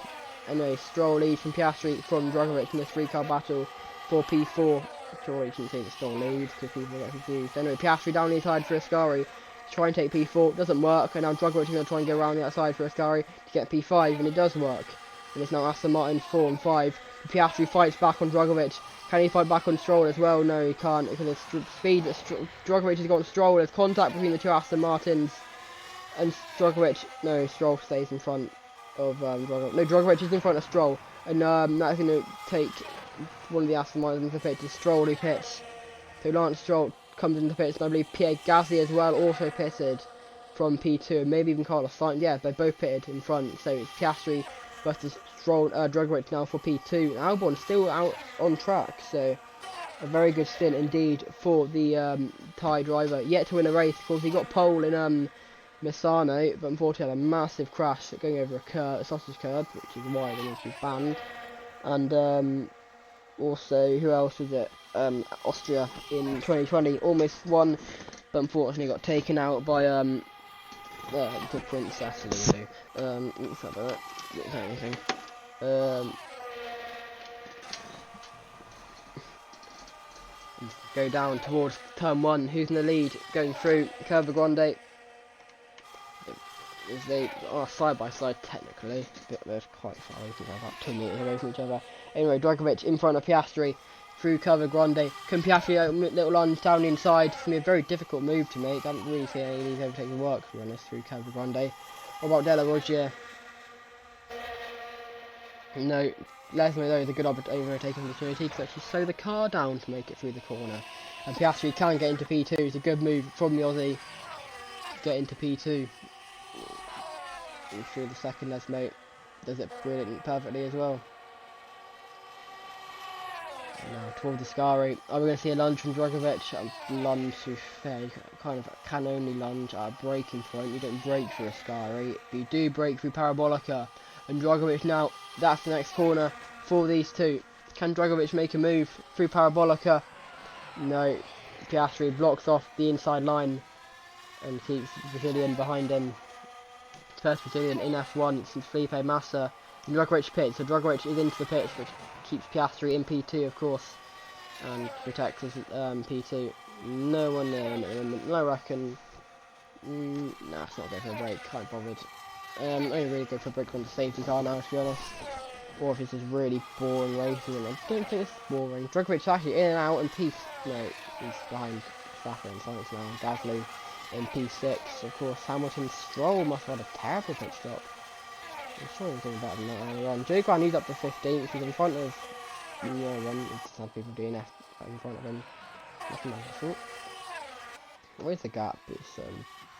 Anyway, Stroll leads from Piastri from Drugovich in this 3-car battle for P4. Sure, you can see the Stroll leads because people get confused. Anyway, Piastri down the inside for Ascari to try and take P4. Doesn't work, and now Drugovich is going to try and go around the outside for Ascari to get P5, and it does work. And it's now Aston Martin 4 and 5. Piastri fights back on Drugovich. Can he fight back on Stroll as well? No, he can't, because the speed that Drugovich has got on Stroll. There's contact between the 2 Aston Martins. And Drugovich, no, Stroll stays in front of Drugovich. No, Drugovich is in front of Stroll, and that's going to take one of the Aston Martins into the pits is Stroll who pits. So Lance Stroll comes into the pits, and I believe Pierre Gasly as well also pitted from P2, and maybe even Carlos Sainz. Yeah, they both pitted in front, so it's Piastri versus Stroll, Drugovich now for P2. Albon's still out on track, so a very good stint indeed for the Thai driver. Yet to win a race, of course. He got pole in Misano, but unfortunately had a massive crash going over a sausage curb, which is why they need to be banned. And also, who else was it? Austria in 2020 almost won, but unfortunately got taken out by the Princess Lulu. Let's have that. Didn't say anything. Go down towards turn 1. Who's in the lead? Going through Curva Grande. As they are side by side technically, but they're quite far away from each other, about 2 meters away from each other. Anyway, Drugovich in front of Piastri through Curva Grande. Can Piastri a little lunge down the inside? It's going to be a very difficult move to make. I haven't really seen any of these overtaking work, to be honest, through Curva Grande. What about Della Roggia? No, Leslie though is a good overtaking opportunity to actually slow the car down to make it through the corner. And Piastri can get into P2. It's a good move from the Aussie to get into P2. And through the second Leslie does it brilliantly, perfectly as well. Now towards the Scari. Are we going to see a lunge from Drugovich? Lunge to fair, you kind of can only lunge at a braking point. You don't brake through a Scari, but you do brake through Parabolica. And Drugovich now, that's the next corner for these two. Can Drugovich make a move through Parabolica? No. Piastri blocks off the inside line and keeps Brazilian behind him. First Brazilian in F1 since Felipe Massa. And Drugovich pits, so Drugovich is into the pits, which keeps Piastri in P2 of course, and protects his P2. No one there at the moment. I reckon. Nah, it's not going for a break. Can't bothered. Only really go for a break on the safety car now, to be honest. Or if this is really boring racing, and I don't think it's boring. Drugovich actually in and out in P. No, he's behind Verstappen and Sainz now. Gasly in P6. Of course, Hamilton Stroll must have had a terrible pit stop. I'm sure he was doing better than that earlier on. Joe Grant, he's up to 15th. He's in front of no one. It's some people doing F in front of him. Nothing like that. Where's the gap? It's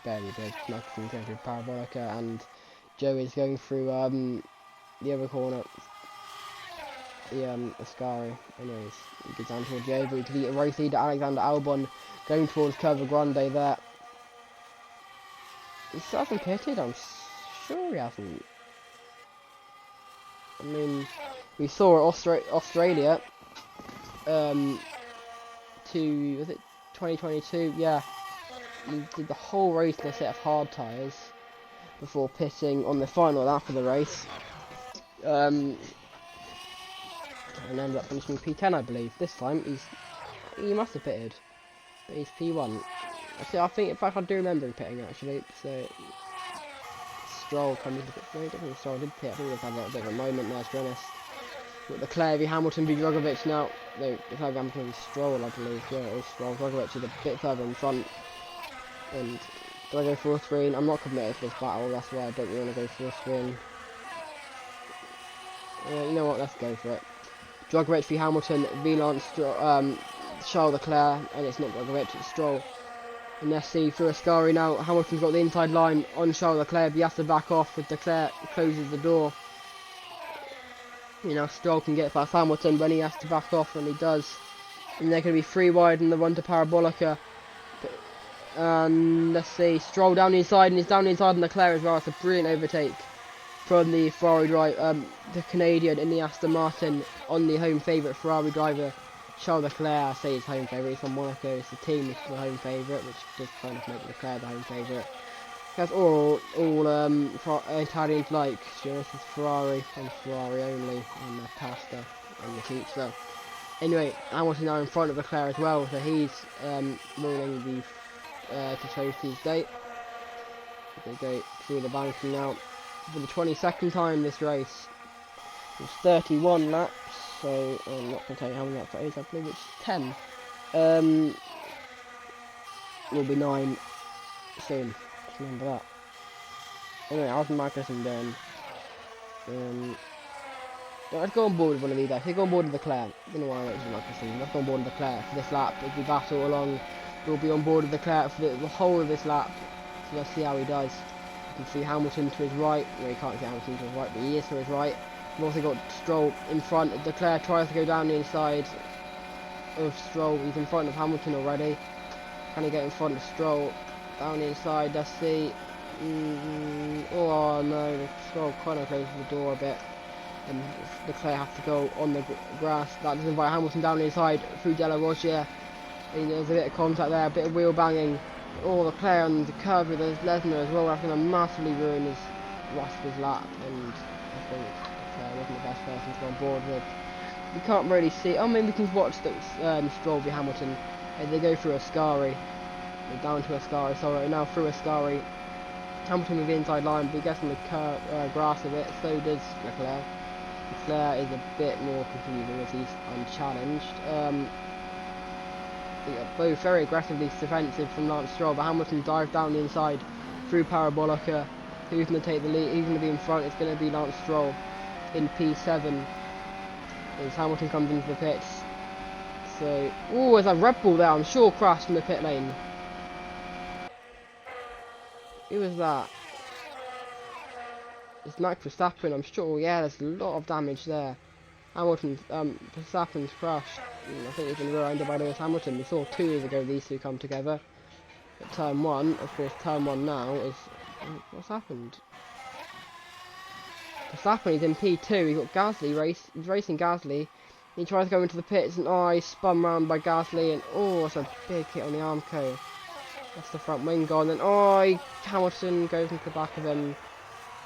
barely big. Nothing going through Parabolica, and Joe is going through the other corner. The Ascari. Anyways, he goes down towards Joe. To the race leader Alexander Albon going towards Curva Grande there. He still hasn't pitted, I'm sure he hasn't. I mean, we saw Australia, was it 2022? Yeah, he did the whole race in a set of hard tyres before pitting on the final lap of the race. And ended up finishing P10, I believe. This time he must have pitted, but he's P1. Actually, I think in fact I do remember him pitting actually. So Stroll comes into pit. No, I don't think Stroll did pit. I think we've had a bit of a moment there, to be honest. With Leclerc v Hamilton v Drugovich now. No, Leclerc v Hamilton v Stroll, I believe. Yeah, it was Stroll. Drugovich is a bit further in front. And do I go for a screen? I'm not committed to this battle, that's why I don't really want to go for a screen. You know what, let's go for it. Drugovich v Hamilton v Lance Charles Leclerc, and it's not Drugovich, it's Stroll. And let's see, through Ascari now, Hamilton's got the inside line on Charles Leclerc, but he has to back off with Leclerc, closes the door. You know, Stroll can get past Hamilton when he has to back off, and he does. And they're going to be 3 wide in the run to Parabolica. And let's see, Stroll down the inside, and he's down the inside on Leclerc as well. It's a brilliant overtake from the Ferrari driver, the Canadian in the Aston Martin on the home favourite Ferrari driver. Charles Leclerc, I say he's home favourite, he's from Monaco, it's the team which is the home favourite, which does kind of make Leclerc the home favourite. That's all Italians like, to be honest, it's Ferrari and Ferrari only, and their pasta and the pizza. Anyway, Hamilton now in front of Leclerc as well, so he's ruling the Tito's gate. They go through the banking now for the 22nd time this race. It's 31 laps. So I'm not going to tell you how many laps that is, I believe it's 10. Will be 9 soon, just remember that. Anyway, how's Magnussen doing? Let's go on board with one of these guys. Let's go on board with Leclerc. I don't know why I went to Magnussen. Let's go on board with Leclerc for this lap. As we battle along, we'll be on board with Leclerc for the whole of this lap. So let's see how he does. You can see Hamilton to his right. No, you can't see Hamilton to his right, but he is to his right. We've also got Stroll in front. Leclerc tries to go down the inside of Stroll. He's in front of Hamilton already. Can he get in front of Stroll? Down the inside, let's see. Oh no, Stroll kind of closes the door a bit. And Leclerc has to go on the grass. That doesn't invite Hamilton down the inside through De La Roche. There's a bit of contact there, a bit of wheel banging. Oh, Leclerc on the curve with Lesnar as well. That's going to massively ruin his rest of his lap. And I think Leclerc wasn't the best person to go on board with. We can't really see. I mean, we can watch the Stroll v Hamilton as they go through Ascari. They're down to Ascari, sorry, now through Ascari. Hamilton with the inside line, but he gets on the grass of it, so does Leclerc. Leclerc is a bit more confusing as he's unchallenged. They are both very aggressively defensive from Lance Stroll, but Hamilton dives down the inside through Parabolica. Who's going to take the lead? Who's going to be in front? It's going to be Lance Stroll in P7 as Hamilton comes into the pits. So, oh, there's a Red Bull there, I'm sure crashed in the pit lane. Who was that? It's Max Verstappen, I'm sure. Yeah, there's a lot of damage there. Hamilton, Verstappen's crashed. I think he's been rear-ended by Lewis Hamilton. We saw 2 years ago these two come together. At turn 1, of course, turn 1 now is... What's happened? Verstappen is in P2. He's got Gasly he's racing Gasly. He tries to go into the pits and he's spun round by Gasly and it's a big hit on the Armco. That's the front wing gone and Hamilton goes into the back of him.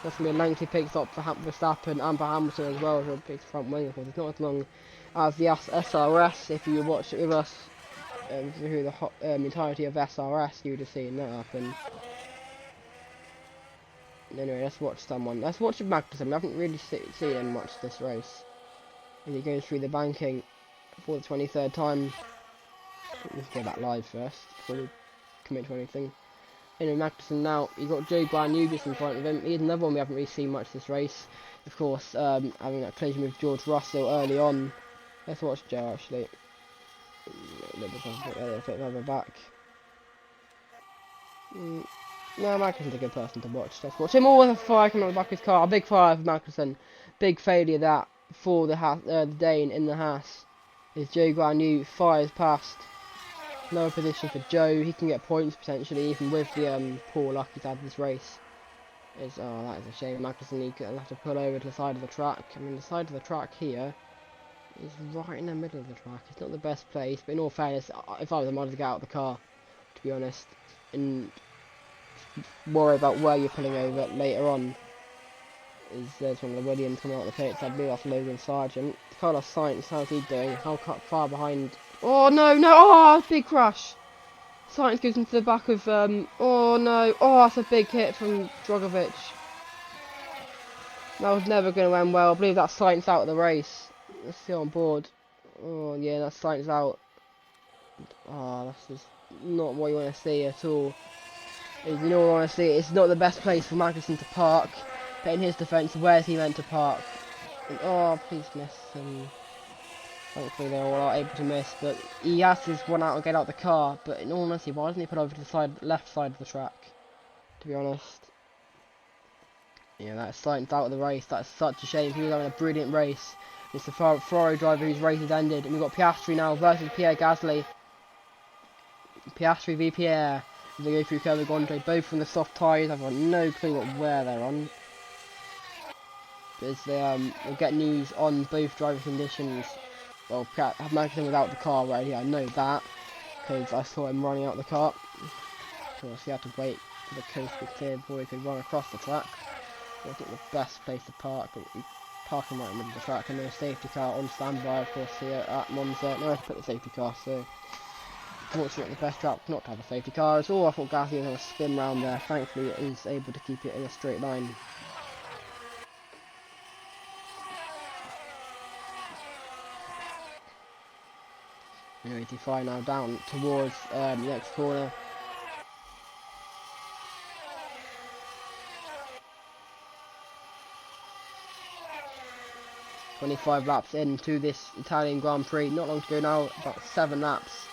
That's going to be a lengthy pit stop for Verstappen and for Hamilton as well, who picks the front wing. Of course, it's not as long as the SRS. If you watch it with us through the entirety of SRS, you would have seen that happen. Anyway, let's watch someone. Let's watch Magnussen. We haven't really seen him watch this race. As he goes through the banking for the 23rd time. Let's go back live first before we commit to anything. Anyway, Magnussen now, you've got Joe Guan just in front of him. He's another one we haven't really seen much this race. Of course, having that collision with George Russell early on. Let's watch Joe actually. A little bit further back. No, Magnussen's a good person to watch. Let's watch him. With a fire coming on the back of his car. A big fire for Magnussen. Big failure that for the Dane in the Haas. As Joe Guan fires past. Lower position for Joe. He can get points potentially, even with the poor luck he's had this race. That is a shame. Magnussen will have to pull over to the side of the track. I mean, the side of the track here is right in the middle of the track. It's not the best place, but in all fairness, if I was him, I'd get out of the car, to be honest, and worry about where you're pulling over later on. There's one of the Williams coming out of the pits. I believe that's Logan Sargent. Carlos Sainz, how's he doing? How far behind? Oh no, no! Oh, big crash! Sainz goes into the back of, oh no! Oh, that's a big hit from Drogovic. That was never going to end well. I believe that's Sainz out of the race. Let's see on board. Oh yeah, that's Sainz out. Oh, that's just not what you want to see at all. You know what I want to see? It's not the best place for Magnussen to park. But in his defence, where's he meant to park? And, oh, please miss. Thankfully they all are able to miss, but he has to just run out and get out the car. But in all honesty, why doesn't he put over to the left side of the track? To be honest. Yeah, that's Sainz out of the race. That's such a shame. He was having a brilliant race. It's the Ferrari driver whose race has ended. And we've got Piastri now versus Pierre Gasly. Piastri v Pierre. As they go through Curve Gondre, both from the soft tyres. I've got no clue where they're on. But as they will get news on both driver conditions. Well, Magnussen without the car already, I know that, because I saw him running out the car. Of course, he had to wait for the coast to be cleared before he could run across the track. So I think the best place to park, but we park him right in the middle of the track, and then a safety car on standby, of course, here at Monza. No, I put the safety car, so unfortunately the best track not to have a safety car at all. I thought Gasly was going to spin round there. Thankfully, it is able to keep it in a straight line. Anyway, T5 now down towards the next corner. 25 laps into this Italian Grand Prix. Not long to go now, about 7 laps.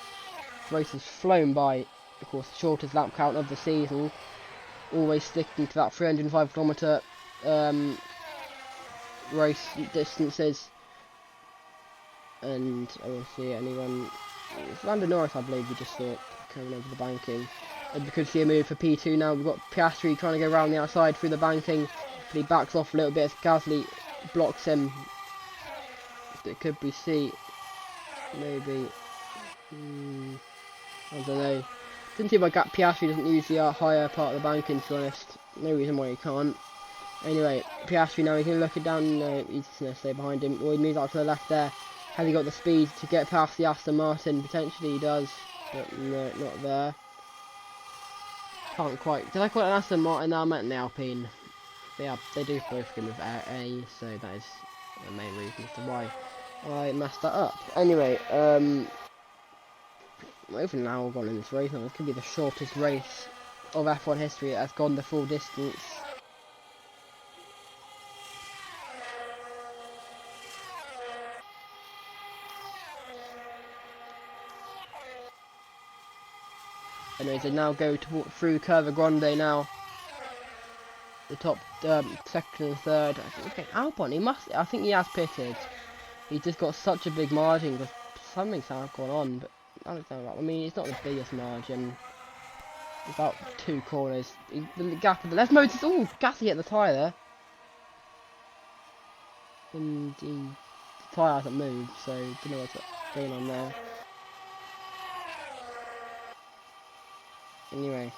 The race has flown by. Of course, the shortest lap count of the season. Always sticking to that 305km race distances. And I don't see anyone. It's Lando Norris, I believe, we just thought, coming over the banking. And we could see a move for P2 now. We've got Piastri trying to go around the outside through the banking, but he backs off a little bit as Gasly blocks him. It could be C, maybe. I don't know. Didn't see why Piastri doesn't use the higher part of the banking, to be honest. No reason why he can't. Anyway, Piastri now, he's going to look it down. No, he's just going to stay behind him. Or he moves out to the left there. Has he got the speed to get past the Aston Martin? Potentially he does, but no, not there. Can't quite. Did I call it an Aston Martin? No, I meant an Alpine. They do both begin with A, so that is the main reason as to why I messed that up. Anyway, moving now on in this race, now it could be the shortest race of F1 history. It has gone the full distance. Anyways, they now go through Curva Grande now. The top second and third. Okay, Albon, I think he has pitted. He's just got such a big margin because something's gone on, but I don't know. I mean, it's not the biggest margin. About 2 corners. The gap of the left motor. Oh, Gasly hit the tyre there. And the tyre hasn't moved, so don't know what's going on there. Anyway.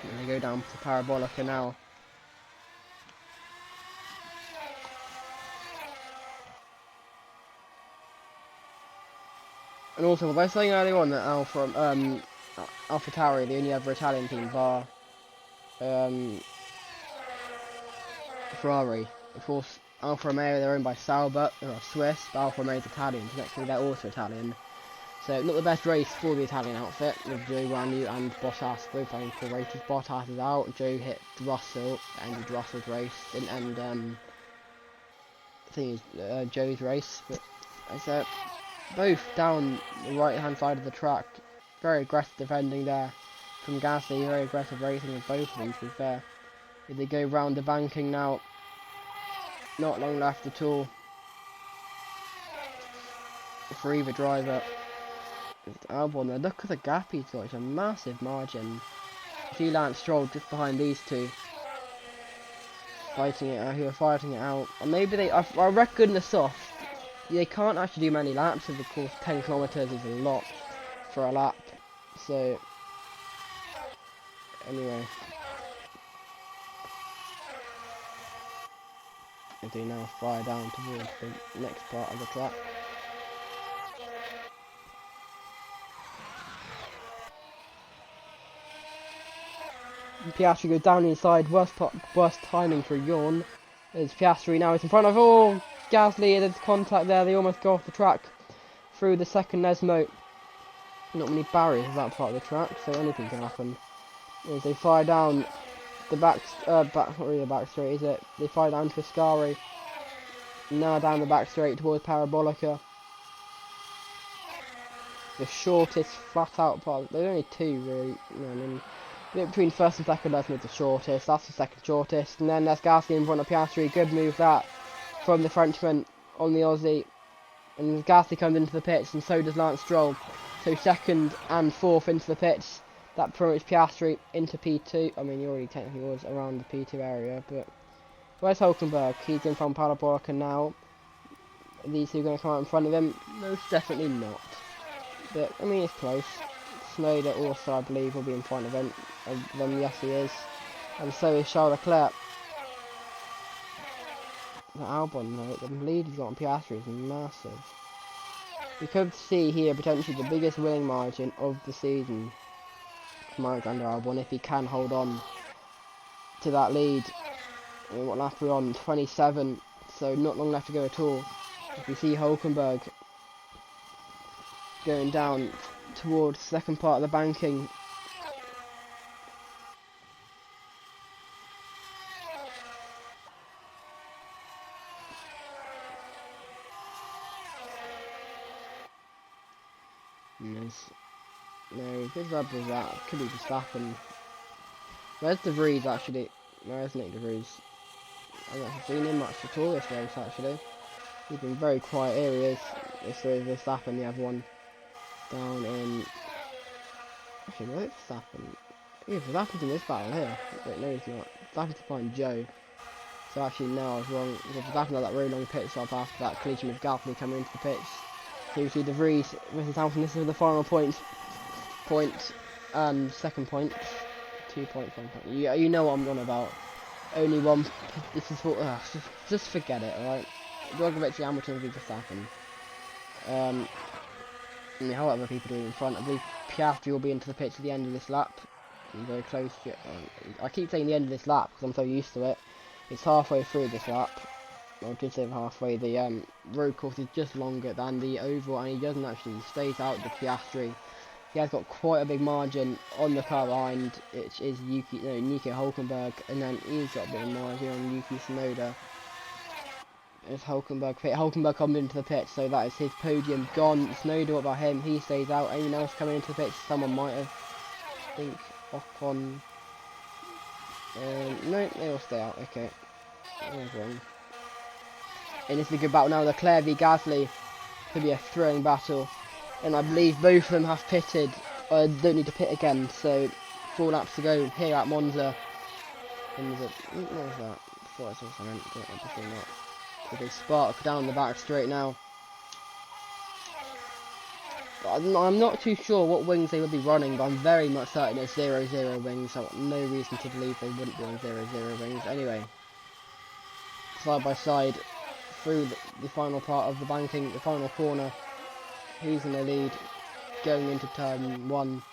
And they go down to Parabolica now. And also, was I saying earlier on that AlphaTauri, the only other Italian team, bar Ferrari. Of course, Alfa Romeo, they're owned by Sauber, they're Swiss, but Alfa Romeo is Italian, so actually they're also Italian. So, not the best race for the Italian outfit, with Joe Ranu and Bottas both having poor races. Bottas is out, Joe hit Russell, ended Russell's race, didn't end, Joe's race, but I said, both down the right hand side of the track. Very aggressive defending there from Gasly, very aggressive racing with both of them, to be fair. If they go round the banking now, not long left at all for either driver. Albon there, look at the gap he's got, it's a massive margin. See Lance Stroll just behind these two, fighting it out, who are fighting it out. And maybe I reckon the soft, they can't actually do many laps, of course 10 kilometers is a lot for a lap. So, anyway. They do now fire down towards the next part of the track. Piastri goes down inside, worst timing for a yawn. As Piastri now is in front of Gasly, there's contact there, they almost go off the track through the second Nesmo. Not many barriers in that part of the track, so anything can happen. As they fire down the not really the back straight, is it? They fire down to Ascari. Now down the back straight towards Parabolica. The shortest flat out part. There's only 2 really. I mean, between first and second, that's the shortest. That's the second shortest. And then there's Gasly in front of Piastri. Good move that from the Frenchman on the Aussie. And Gasly comes into the pits, and so does Lance Stroll. So second and fourth into the pits. That promotes Piastri into P2. I mean, he already technically was around the P2 area, but where's Hulkenberg? He's in front of Parabolica now. Are these two going to come out in front of him? Most definitely not. But, I mean, it's close. Snowder also, I believe, will be in front of him. Yes, he is. And so is Charles Leclerc. The Albon, though, the lead he's got on Piastri is massive. We could see here potentially the biggest winning margin of the season from Alexander Albon if he can hold on to that lead. I mean, what lap are we on? 27, so not long left to go at all. If you see Hulkenberg going down towards the second part of the banking. No, good job with that. Could be Verstappen. Where's De Vries actually? Where is Nick De Vries? I've not seen him much at all this race actually. He's been very quiet areas. This is Verstappen, the other one. Down in... Actually, where's Verstappen? Yeah, Verstappen's in this battle here. Wait, no he's not. Verstappen's to find Joe. So actually, no, I was wrong. Verstappen had that really long pit stop after that collision with Gasly coming into the pits. So you see De Vries versus Hamilton. This is the final point, second point. 2 points, 1 point. You know what I'm on about. Only one. This is for. Just forget it, alright? Drogovic, Hamilton v Verstappen. How other people doing in front? I believe Piastri will be into the pits at the end of this lap. Very close to it. I keep saying the end of this lap because I'm so used to it. It's halfway through this lap. I did say halfway. The road course is just longer than the oval, and he doesn't actually. He stays out the Piastri. He has got quite a big margin on the car behind. It is Nico Hulkenberg, and then he's got a bit of margin on Yuki Tsunoda. As Hulkenberg comes into the pit, so that is his podium gone. Tsunoda, what about him? He stays out. Anyone else coming into the pit? Someone might have. I think Ocon. No, they all stay out. Okay, I was wrong. And it's a good battle now. Leclerc v Gasly could be a thrilling battle, and I believe both of them have pitted. Don't need to pit again. So 4 laps to go here at Monza. And there's what was that? Before I saw something. Before that. With a spark down the back straight now. I'm not too sure what wings they would be running, but I'm very much certain it's 0-0 wings. So I've got no reason to believe they wouldn't be on 0-0 wings. Anyway, side by side through the final part of the banking, the final corner. Who's in the lead going into turn 1?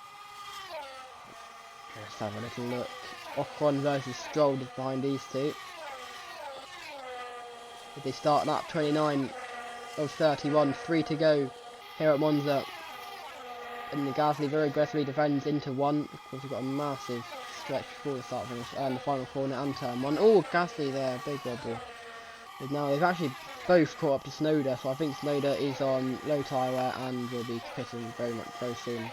Let's have a little look. Ocon versus Stroll is behind these two. They start lap 29 of 31, 3 to go here at Monza. And the Gasly very aggressively defends into 1. Of course, we've got a massive stretch before the start finish and the final corner and turn 1. Oh, Gasly there, big wobble. But now they've actually both caught up to Tsunoda, so I think Tsunoda is on low tyre wear and will be pitting very soon.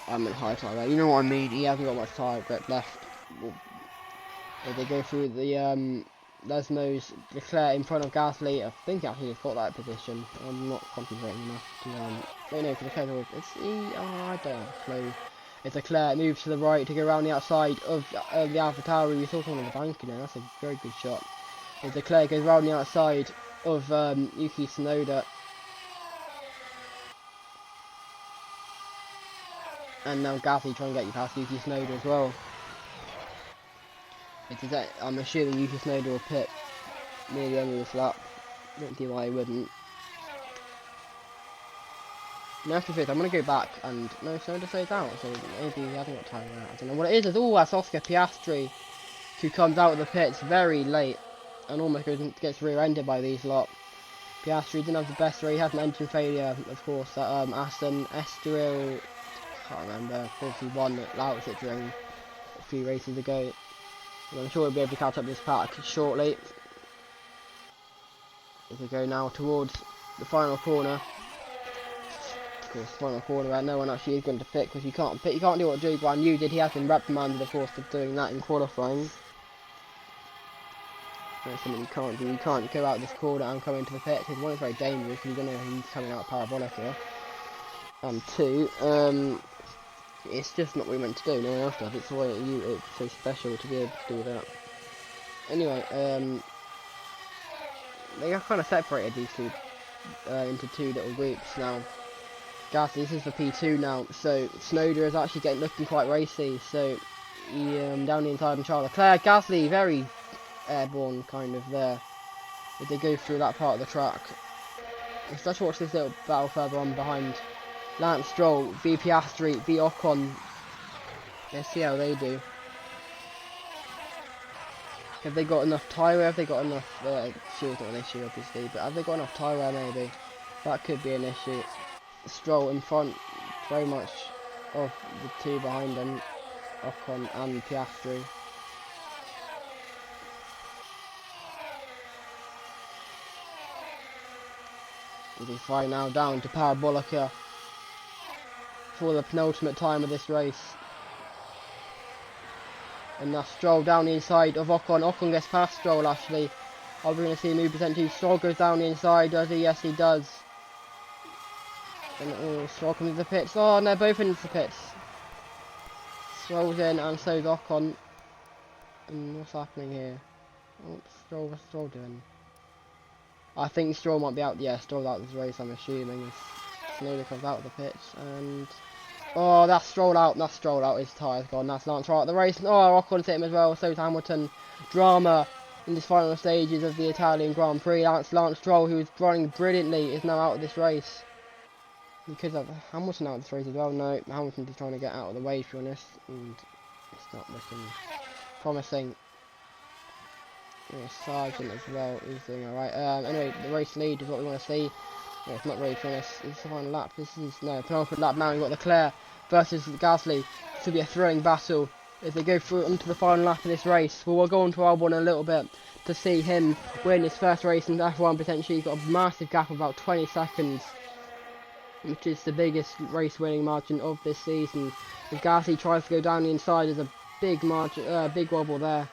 I meant high tyre wear. You know what I mean? He hasn't got much tyre grip left. If they go through the Lesmos, Leclerc in front of Gasly. I think actually he's got that position. I'm not concentrating enough to wait, no, because Leclerc I don't have a clue. As Leclerc moves to the right to go around the outside of the AlphaTauri. You saw someone on the bank, you know, that's a very good shot. As Leclerc goes around the outside of Yuki Tsunoda. And now Gasly trying to get you past Yuki Tsunoda as well. I'm assuming Yuki Tsunoda will pit near the end of this lap. Don't see why he wouldn't. Now after this, I'm going to go back and... No, Tsunoda stays out, so maybe he hasn't got time for that. I don't know what it is. Oh, that's Oscar Piastri, who comes out of the pits very late and almost gets rear-ended by these lot. Piastri didn't have the best race. He had an engine failure, of course, at Aston Estoril. Can't remember. Of course, he won at Lausitz during a few races ago. I'm sure we'll be able to catch up this pack shortly. As we go now towards the final corner. Of course, final corner where no one actually is going to pit because you can't pit. You can't do what Joe Guan Yu did. He has been reprimanded, of course, for doing that in qualifying. That's something you can't do. You can't go out this corner and come into the pit. One, it's very dangerous because you don't know who's coming out parabolic here. And 2, it's just not what we meant to do. No one else does. It's why it's so special to be able to do that. Anyway, they are kind of separated these two into 2 little groups now. Gasly, this is for P2 now. So Tsunoda is actually looking quite racy. So he down the inside and Charles Leclerc. Gasly very airborne kind of there. If they go through that part of the track. Let's watch this little battle further on behind. Lance Stroll, v Piastri, v Ocon. Let's see how they do. Have they got enough tyre wear? Have they got enough... fuel's not an issue, obviously, but have they got enough tyre wear, maybe? That could be an issue. Stroll in front, very much of the two behind them, Ocon and Piastri. He's flying now down to Parabolica for the penultimate time of this race. And that's Stroll down the inside of Ocon. Ocon gets past Stroll, actually. Are we going to see a move potentially? Stroll goes down the inside, does he? Yes, he does. And oh, Stroll comes into the pits. Oh, no, both into the pits. Stroll's in, and so's Ocon. And what's happening here? What's Stroll doing? I think Stroll might be out. Yeah, Stroll's out of this race, I'm assuming. Snowden comes out of the pits, and... oh, that's Stroll out. That's Stroll out. His tyre's gone. That's Lance out of the race. Oh, Ocon's hit him as well. So's Hamilton. Drama in the final stages of the Italian Grand Prix. Lance Stroll, who was running brilliantly, is now out of this race. You could have Hamilton out of this race as well. No, Hamilton's just trying to get out of the way, to be honest. And it's not looking promising. Yeah, Sargent as well, he's doing alright. Anyway, the race lead is what we want to see. Yeah, it's not really finished. It's the final lap. This is no penultimate lap now. We've got Leclerc versus Gasly. This will be a thrilling battle as they go through onto the final lap of this race. Well, we'll go on to Albon in a little bit to see him win his first race in F1. Potentially, he's got a massive gap of about 20 seconds, which is the biggest race winning margin of this season. As Gasly tries to go down the inside, there's a big margin, big wobble there.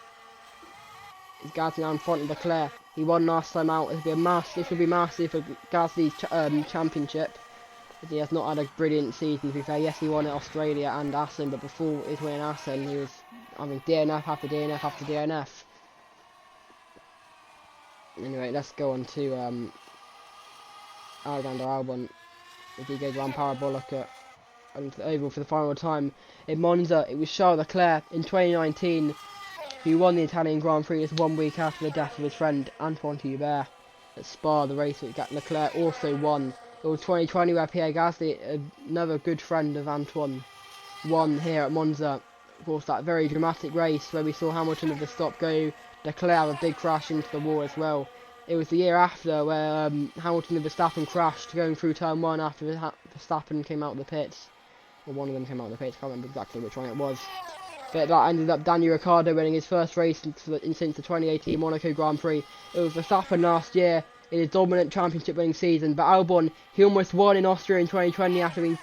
Is Gasly now in front of Leclerc. He won last time out. This will be massive for Gasly's championship, as he has not had a brilliant season, to be fair. Yes, he won at Australia and Assen, but before his win in Assen, he was having DNF after DNF after DNF. Anyway, let's go on to Alexander Albon, as he goes around Parabolica and to the oval for the final time. In Monza, it was Charles Leclerc in 2019 who won the Italian Grand Prix just 1 week after the death of his friend Antoine Hubert at Spa. The race that Leclerc also won. It was 2020 where Pierre Gasly, another good friend of Antoine, won here at Monza. Of course, that very dramatic race where we saw Hamilton with the stop go, Leclerc have a big crash into the wall as well. It was the year after where Hamilton and Verstappen crashed going through turn 1 after Verstappen came out of the pits. Or one of them came out of the pits, I can't remember exactly which one it was. But that ended up Daniel Ricciardo winning his first race since the 2018 Monaco Grand Prix. It was Verstappen last year in his dominant championship winning season, but Albon, he almost won in Austria in 2020 after being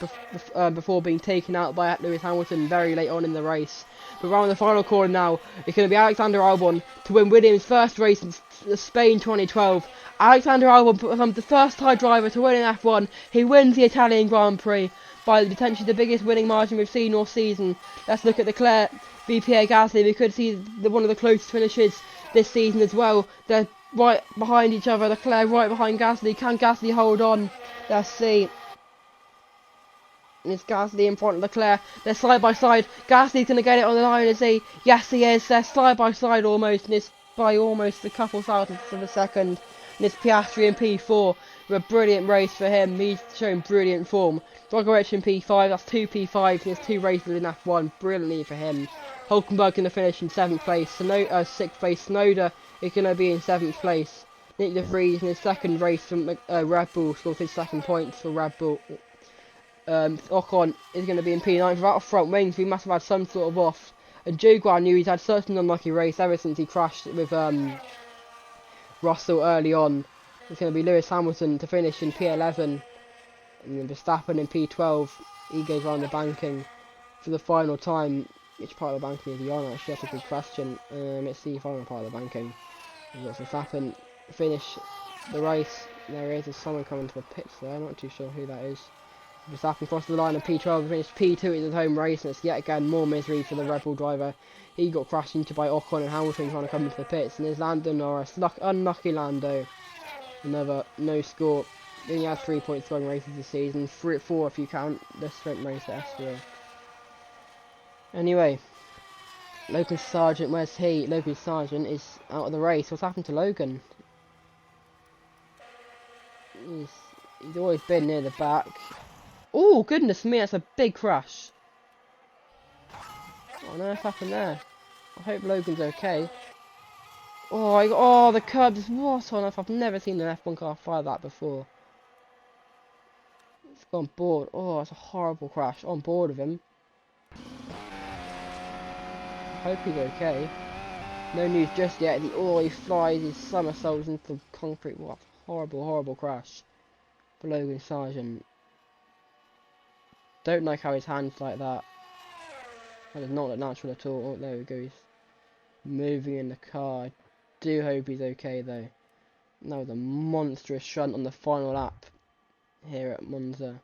before being taken out by Lewis Hamilton very late on in the race. But around the final corner now, it's going to be Alexander Albon to win Williams' first race since Spain 2012. Alexander Albon becomes the first Thai driver to win in F1. He wins the Italian Grand Prix by potentially the biggest winning margin we've seen all season. Let's look at Leclerc v Pierre Gasly. We could see one of the closest finishes this season as well. They're right behind each other. Leclerc right behind Gasly. Can Gasly hold on? Let's see. And it's Gasly in front of Leclerc. They're side by side. Gasly's going to get it on the line, is he? Yes, he is. They're side by side almost. And it's by almost a couple thousandths of a second. And it's Piastri in P4. A brilliant race for him. He's showing brilliant form. Drogovic in P5. That's 2 P5s. And there's 2 races in F1. Brilliantly for him. Hulkenberg going to finish in 7th place. 6th place. Sonoda is going to be in 7th place. Nick De Vries in his second race from Red Bull scores his 2nd points for Red Bull. Ocon is going to be in P9 without a front wing, so he must have had some sort of off. And Joe Guan knew he's had such an unlucky race ever since he crashed with Russell early on. It's going to be Lewis Hamilton to finish in P11, and then Verstappen in P12. He goes around the banking for the final time. Which part of the banking is he on? Actually, that's a good question. Let's see the final part of the banking. Verstappen finish the race. There is someone coming to the pits there. I'm not too sure who that is. Verstappen crossed the line in P12, finished P2 in his home race, and it's yet again more misery for the Red Bull driver. He got crashed into by Ocon and Hamilton trying to come into the pits, and there's Lando Norris, unlucky Lando. Another no score. He only has 3 point scoring races this season, 4 if you count the sprint race at Austria. Anyway, Logan Sargent, where's he? Logan Sargent is out of the race. What's happened to Logan? He's always been near the back. Oh, goodness me, that's a big crash. What on earth happened there? I hope Logan's okay. Oh, the curbs. What on earth? I've never seen an F1 car fire that before. It's gone board. Oh, it's a horrible crash. On board of him. I hope he's okay. No news just yet. He flies his somersaults into the concrete. What a horrible, horrible crash. For Logan Sargent. Don't like how his hands like that. That does not look natural at all. Oh, there he goes. Moving in the car. I do hope he's okay though. That was a monstrous shunt on the final lap here at Monza.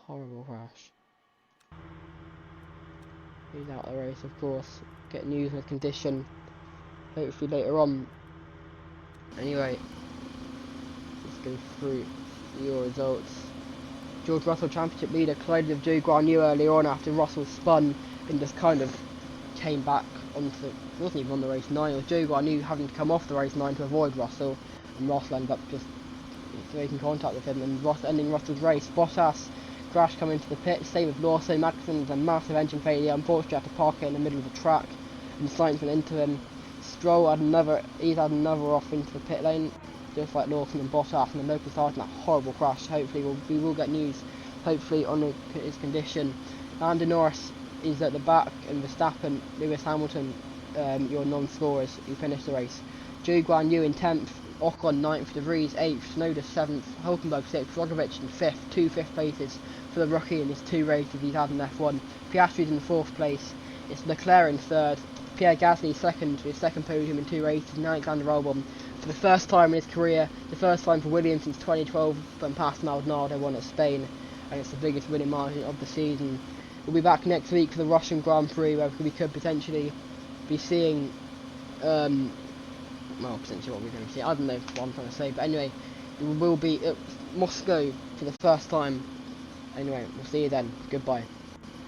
Horrible crash. He's out of the race, of course. Get news on his condition. Hopefully later on. Anyway, let's go through your results. George Russell Championship leader collided with Joe Guan Yu earlier on after Russell spun and just kind of came back onto. Wasn't even on the race 9. It was Joe Guan Yu having to come off the race 9 to avoid Russell, and Russell ended up just making contact with him and ending Russell's race. Bottas crashed coming into the pit. Same with Lawson. Magnussen had a massive engine failure. Unfortunately, had to park it in the middle of the track, and Sainz went into him. Stroll had another. He's had another off into the pit lane, just like Lawson and Bottas, and the local started that horrible crash. Hopefully, we will get news. Hopefully on his condition. Lando Norris is at the back, and Verstappen, Lewis Hamilton, your non-scorers who finished the race. Zhou Guan Yu in 10th, Ocon 9th, De Vries 8th, Tsunoda 7th, Hulkenberg 6th, Roglic in 5th, 2 5th places for the rookie in his 2 races he's had in F1. Piastri's in 4th place, it's Leclerc in 3rd, Pierre Gasly 2nd, his 2nd podium in 2 races, and Alexander Albon for the first time in his career, the first time for Williams since 2012 when Pastor Maldonado won at Spain, and it's the biggest winning margin of the season. We'll be back next week for the Russian Grand Prix, where we could potentially be seeing well, potentially what we're going to see. I don't know what I'm trying to say, but anyway, we will be at Moscow for the first time. Anyway, we'll see you then. Goodbye.